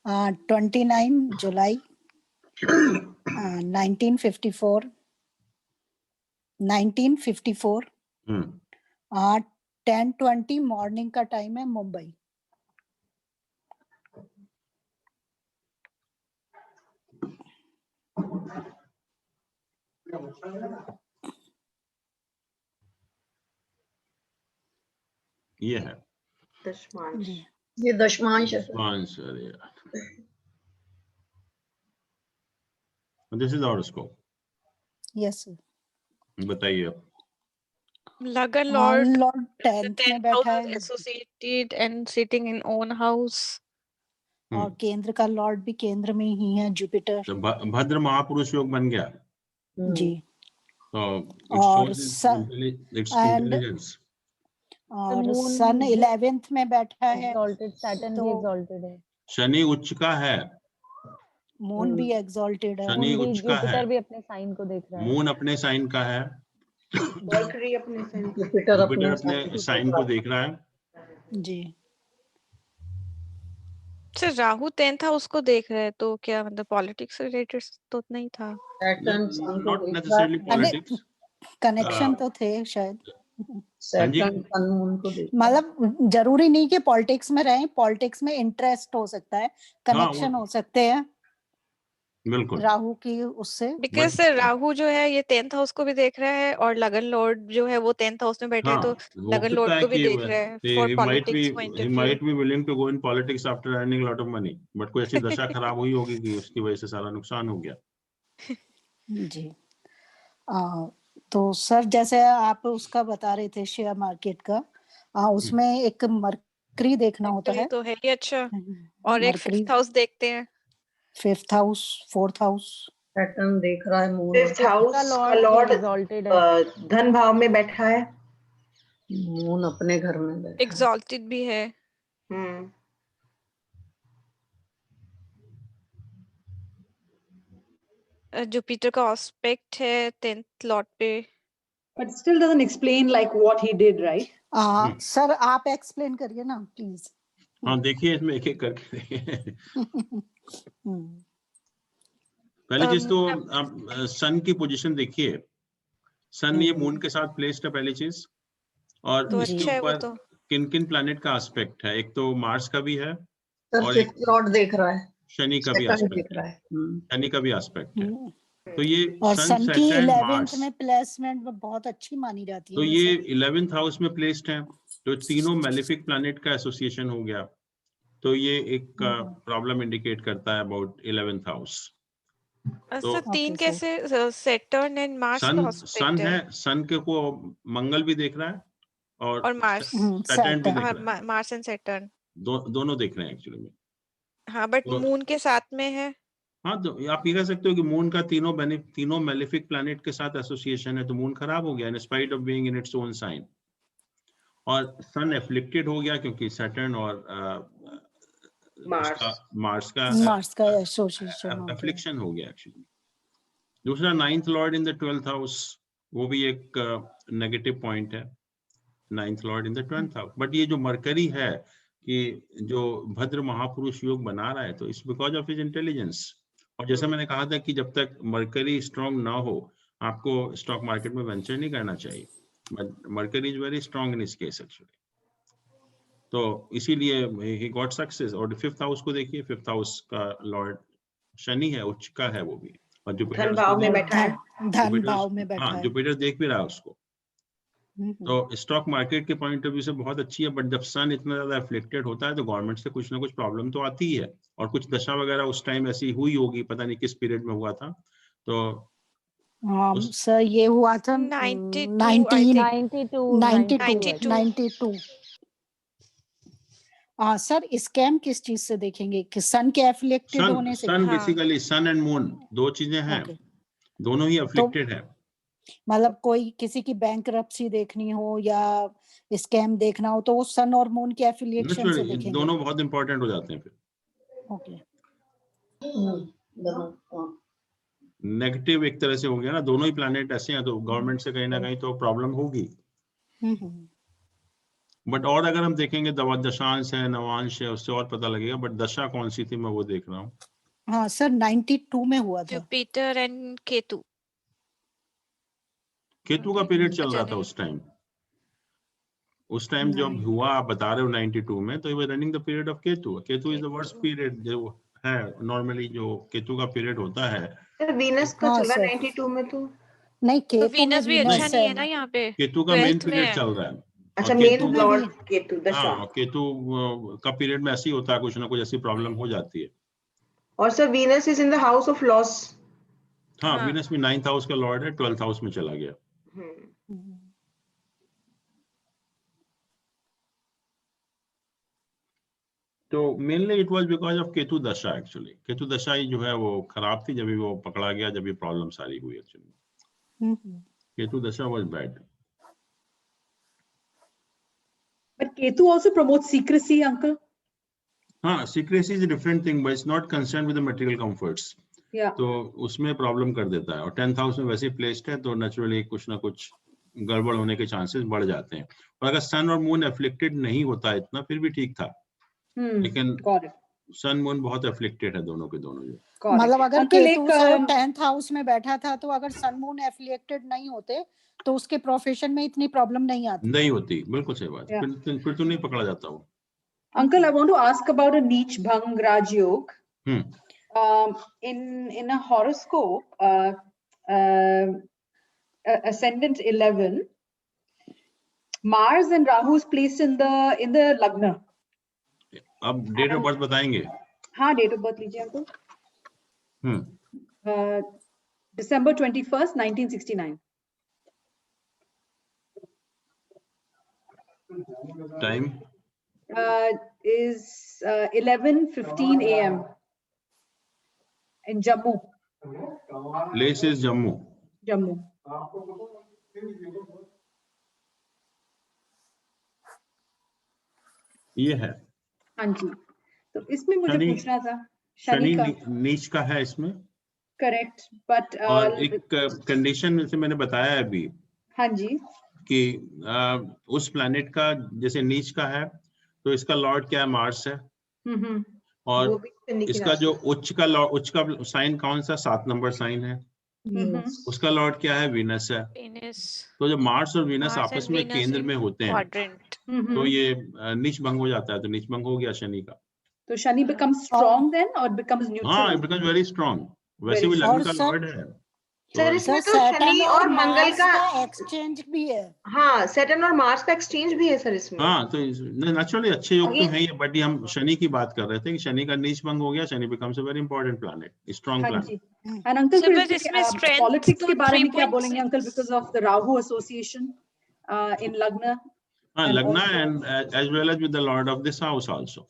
29 जुलाई 1954 10:20 मॉर्निंग का टाइम है मुंबई। ये है दशमांश, ये दशमांश है। दशमांश, अरे यार, this is horoscope. Yes sir, बताइए अब। लगन लॉर्ड लॉर्ड 10th में बैठा है, associated and sitting in own house, और केंद्र का लॉर्ड भी केंद्र में ही है, जुपिटर। तो भद्र महापुरुष योग बन गया जी। और इंटेलिजेंस। और सन 11th में बैठा है, सैटर्न तो भी एक्सॉल्टेड है, शनि उच्च का है, मून भी एक्सॉल्टेड है, शनि उच्च का है, जुपिटर भी अपने साइन को देख रहा है, मून अपने साइन का है, मरकरी अपने साइन, जुपिटर अपने साइन को देख रहा है जी। सर राहु 10th हाउस को देख रहे हैं, तो क्या मतलब पॉलिटिक्स से रिलेटेड तो नहीं था? नॉट नेसेसरली पॉलिटिक्स, कनेक्शन तो थे शायद, सैटर्न मतलब जरूरी नहीं कि पॉलिटिक्स में रहें, पॉलिटिक्स में इंटरेस्ट हो सकता है, कनेक्शन हो सकते हैं बिल्कुल राहु की उससे। बिकॉज सर राहु जो है ये 10th हाउस को भी देख रहा है, और लगन लॉर्ड जो है वो 10th हाउस में बैठे हैं, तो लगन लॉर्ड को भी देख रहे हैं for politics point of view. might be willing to go in politics after earning a lot of money, but कोई ऐसी दशा खराब हुई होगी कि उसकी वजह से सारा नुकसान हो गया। जी। तो सर जैसे आप उसका बता रहे थे शेयर मार्केट का, उसमें एक मरकरी देखना होता है, तो है ही अच्छा, और एक 5th हाउस देखते हैं, 5th house, 4th house. Saturn देख रहा है, मून 5th हाउस का लॉर्ड धन भाव में बैठा है, मून अपने घर में बैठा एक्सॉल्टेड भी है। जुपिटर का एस्पेक्ट है 10th लॉर्ड पे, but still doesn't explain like what he did, right? Sir आप एक्सप्लेन करिए ना प्लीज। हाँ देखिए इसमें एक एक करके पहली चीज तो आप सन की पोजीशन देखिए, सन ये मून के साथ प्लेस्ड है पहली चीज, और तो इसके ऊपर किन किन प्लैनेट का एस्पेक्ट है, एक तो मार्स का भी है और एक लॉर्ड देख रहा है, शनि का भी एस्पेक्ट है, शनि का भी एस्पेक्ट है, तो ये और सन की 11th मार्स में प्लेसमेंट बहुत अच्छी मानी जाती है, तो ये 11th हाउस में प्लेस्ड है, तो तीनों मैलेफिक प्लैनेट का एसोसिएशन हो गया, तो ये एक प्रॉब्लम इंडिकेट करता है अबाउट 11th हाउस। तो तीन कैसे, सैटर्न एंड मार्स का एस्पेक्ट सन है, सन के को मंगल भी देख रहा है और मार्स, सैटर्न भी देख रहा है, मार्स एंड सैटर्न दोनों देख रहे हैं एक्चुअली में। हाँ बट मून के साथ में है। हाँ तो आप ये कह सकते हो कि मून का तीनों मैलेफिक प्लैनेट के साथ एसोसिएशन है, तो मून खराब हो गया in spite of being in its own sign, और सन एफ्लिक्टेड हो गया क्योंकि सैटर्न और मार्स का एफ्लिक्शन हो गया एक्चुअली। दूसरा 9th Lord in the 12th house, वो भी एक नेगेटिव पॉइंट है, 9th Lord in the 12th house, but ये जो मरकरी है कि जो भद्र महापुरुष योग बना रहा है, तो it's because of his intelligence, और जैसा मैंने कहा था कि जब तक मरकरी स्ट्रांग ना हो आपको स्टॉक मार्केट में वेंचर नहीं करना चाहिए, but mercury is very strong in इस केस एक्चुअली, तो इसीलिए ही गॉट सक्सेस। और 5th हाउस को देखिए, 5th हाउस का लॉर्ड शनि है, उच्च का है वो भी, और जुपिटर धन भाव में बैठा है, धन भाव में बैठा है, जुपिटर देख भी रहा है उसको, तो स्टॉक मार्केट के पॉइंट ऑफ व्यू से बहुत अच्छी है, बट जब सन इतना ज्यादा एफ्लिक्टेड होता है तो गवर्नमेंट से कुछ ना कुछ प्रॉब्लम तो आती ही है, और कुछ दशा वगैरह उस टाइम ऐसी हुई होगी, पता नहीं किस पीरियड में हुआ था, तो सर ये हुआ था 92। सर स्कैम किस चीज से देखेंगे कि सन के एफ्लिक्टेड होने से? सन बेसिकली सन एंड मून दो चीजें हैं, दोनों ही एफ्लिक्टेड है, मतलब कोई किसी की बैंकरप्सी देखनी हो या स्कैम देखना हो तो वो सन और मून के एफिलिएशन से देखेंगे, दोनों बहुत इंपॉर्टेंट हो जाते हैं फिर। ओके, नेगेटिव एक तरह से हो गया ना, दोनों ही प्लैनेट ऐसे हैं, तो गवर्नमेंट से कहीं ना कहीं तो प्रॉब्लम होगी। बट और अगर हम देखेंगे दशांश है, नवांश है, उससे और पता लगेगा, बट दशा कौन सी थी मैं वो देख रहा हूँ। हाँ सर 92 में हुआ था, जुपिटर एंड केतु का पीरियड चल रहा था उस टाइम जब हुआ, आप बता रहे हो 92 में, तो ये running the period of Ketu is the worst period जो है नॉर्मली, जो केतु का पीरियड होता है। वीनस का चला 92 में, तो नहीं, तो केतु में वीनस भी अच्छा वीनस नहीं है है ना यहाँ पे, केतु का मेन 12th में पीरियड है। चल रहा है। अच्छा, और मेन केतु लॉर्ड केतु दशा। हाँ, केतु का पीरियड में ऐसे ही होता है, कुछ ना कुछ ऐसी प्रॉब्लम हो जाती है। और sir Venus is in the house of loss. हाँ, हाँ। वीनस में 9th हाउस का लॉर्ड है, 12th हाउस में चला गया। तो mainly it was because of Ketu दशा। एक्चुअली केतु दशा ही जो है वो खराब थी, जब भी वो पकड़ा गया, जब भी प्रॉब्लम सारी हुई। एक्चुअली केतु दशा was bad. But Ketu also promotes secrecy, uncle. हाँ, secrecy is a different thing, but it's not concerned with the material comforts. Yeah. तो उसमें प्रॉब्लम कर देता है। और 10th हाउस में वैसे प्लेस्ड है तो नेचुरली कुछ ना कुछ गड़बड़ होने के चांसेस बढ़ जाते हैं। और अगर सन और मून एफ्लिक्टेड नहीं होता इतना, फिर भी ठीक था। लेकिन सन मून बहुत एफ्लिक्टेड है, दोनों के दोनों जो। मतलब अगर केतु सर 10th हाउस में बैठा था, तो अगर सन मून एफ्लिक्टेड नहीं होते तो उसके प्रोफेशन में इतनी प्रॉब्लम नहीं आती। नहीं होती, बिल्कुल सही बात। फिर तो नहीं पकड़ा जाता वो। Uncle, I want to ask about a Neech Bhang Raj Yog. In a horoscope, ascendant 11, Mars and Rahu is placed in the Lagna. अब डेट ऑफ बर्थ बताएंगे? हाँ, डेट ऑफ बर्थ लीजिए uncle. December 21st, 1969. Time is 11:15 a.m. in Jammu. Place is Jammu. Jammu. ये है। हाँ जी, तो इसमें मुझे पूछना था, शनि नीच का है इसमें। करेक्ट, बट और एक कंडीशन में से मैंने बताया है अभी। हाँ जी, कि उस प्लैनेट का जैसे नीच का है तो इसका लॉर्ड क्या है? मार्स है। और इसका जो उच्च का साइन कौन सा? 7 नंबर साइन है। उसका लॉर्ड क्या है? वीनस है। तो जब मार्स और वीनस आपस में केंद्र में होते हैं तो ये नीच भंग हो जाता है। तो नीच भंग हो गया शनि का। तो Shani becomes strong then or becomes neutral? हाँ, it becomes very strong। वैसे भी लग्न का लॉर्ड है। सर इसमें तो शनि और मंगल का एक्सचेंज भी है। हाँ, सैटर्न और मार्स का एक्सचेंज भी है सर इसमें। हाँ, तो नेचुरली अच्छे योग तो हैं ये, बट ये हम शनि की बात कर रहे थे कि शनि का नीच भंग हो गया। Shani becomes a very important planet, strong planet. And uncle फिर इसमें पॉलिटिक्स के बारे में क्या बोलेंगे uncle, because of the Rahu association in लग्न? हाँ, लग्न and as well as with the lord of this house also.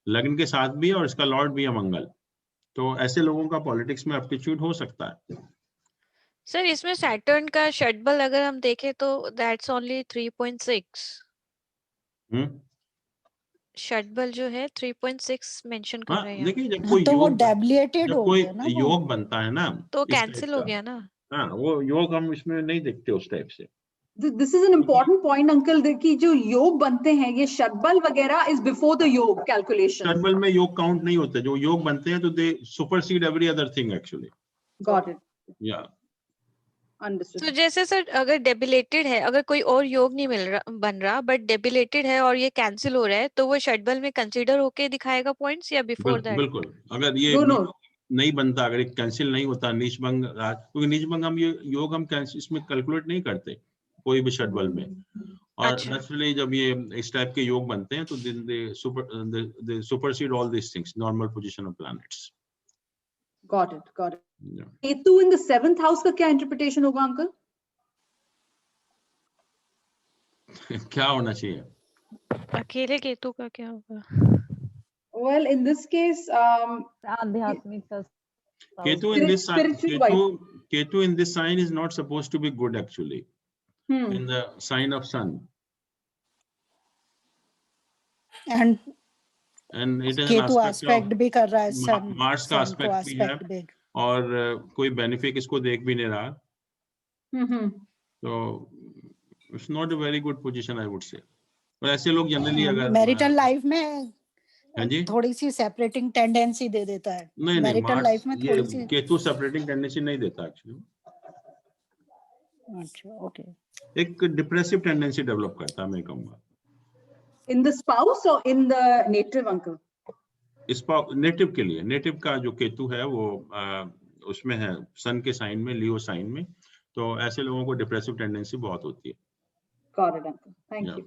लग्न के साथ भी और इसका लॉर्ड भी है मंगल। तो ऐसे लोगों का पॉलिटिक्स में एप्टीट्यूड हो सकता है। सर इसमें सैटर्न का षटबल अगर हम देखें तो दैट्स ओनली 3.6। षटबल जो है 3.6 मेंशन कर रहे हैं। देखिए, जब कोई तो वो योग डेबिलिटेड हो गया ना, योग बनता है ना, तो कैंसिल हो गया ना। हाँ, वो योग हम इसमें नहीं देखते उस टाइप से। This is an important point, uncle, कि जो योग बनते हैं ये षटबल वगैरह is before the योग calculation. षटबल में योग काउंट नहीं होते। जो योग बनते हैं तो they supersede every other thing actually. Got it. Yeah. Understood. तो जैसे सर अगर डेबिलेटेड है, अगर कोई और योग नहीं बन रहा बट डेबिलेटेड है और ये कैंसिल हो रहा है, तो वो षटबल में कंसीडर होके दिखाएगा पॉइंट्स या बिफोर दैट? बिल्कुल, अगर ये नहीं बनता, अगर कैंसिल नहीं होता नीच भंग, क्योंकि नीच भंग हम ये योग हम इसमें कैलकुलेट नहीं करते कोई भी षटबल में। और नेचुरली जब ये इस टाइप के योग बनते हैं तो they supersede all this things, normal position of planets. Got it, got it. Ketu in the 7th house का क्या इंटरप्रिटेशन होगा अंकल? क्या होना चाहिए? अकेले केतु का क्या होगा? Well, in this case, आध्यात्मिक Ketu in this sign, Ketu in this sign is not supposed to be good actually. In the sign of sun. And it is Ketu aspect भी कर रहा है sun, Mars का aspect भी है और कोई बेनिफिट इसको देख भी नहीं रहा। तो it's not a very good position I would say. और ऐसे लोग जनरली अगर मैरिटल लाइफ में थोड़ी सी सेपरेटिंग टेंडेंसी दे देता है। मैरिटल लाइफ में थोड़ी सी केतु सेपरेटिंग टेंडेंसी नहीं देता एक्चुअली। अच्छा, ओके। एक डिप्रेसिव टेंडेंसी डेवलप करता है, मैं कहूँगा। In the spouse or in the native uncle? Native के लिए, नेटिव का जो केतु है वो उसमें है, सन के साइन में, लियो साइन में, तो ऐसे लोगों को डिप्रेसिव टेंडेंसी बहुत होती है। Got it, uncle. Thank you.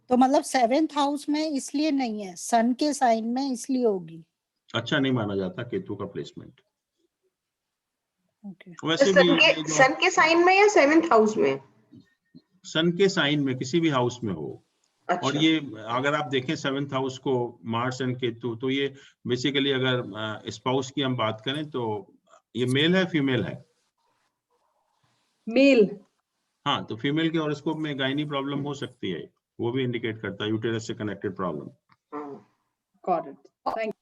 तो मतलब 7th हाउस में इसलिए नहीं है, सन के साइन में इसलिए होगी। अच्छा नहीं माना जाता केतु का प्लेसमेंट। ओके। वैसे भी सन के साइन में या 7th हाउस में? सन के साइन में किसी भी हाउस में हो। अच्छा। और ये अगर आप देखें 7th हाउस को, मार्स एंड केतु, तो ये बेसिकली अगर स्पाउस की हम बात करें तो ये मेल है फीमेल है? मेल। हाँ, तो फीमेल के हॉरोस्कोप में गायनी प्रॉब्लम हो सकती है, वो भी इंडिकेट करता है यूटेरस से connected problem. Got it. Thank you.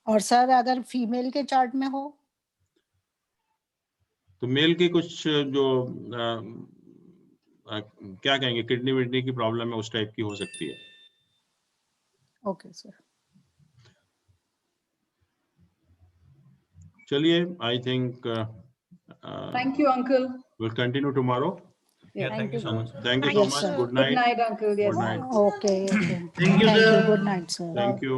और सर अगर फीमेल के चार्ट में हो तो मेल के कुछ जो क्या कहेंगे, किडनी विडनी की प्रॉब्लम है, उस टाइप की हो सकती है। Okay sir. चलिए, I think Thank you, uncle. we'll continue tomorrow. Yeah, thank you so much. Thank you so Yes, much. sir. Good night. Good night, uncle. Yes. Good night. Okay. Thank you, Thank you. sir. Good night, sir. Thank you.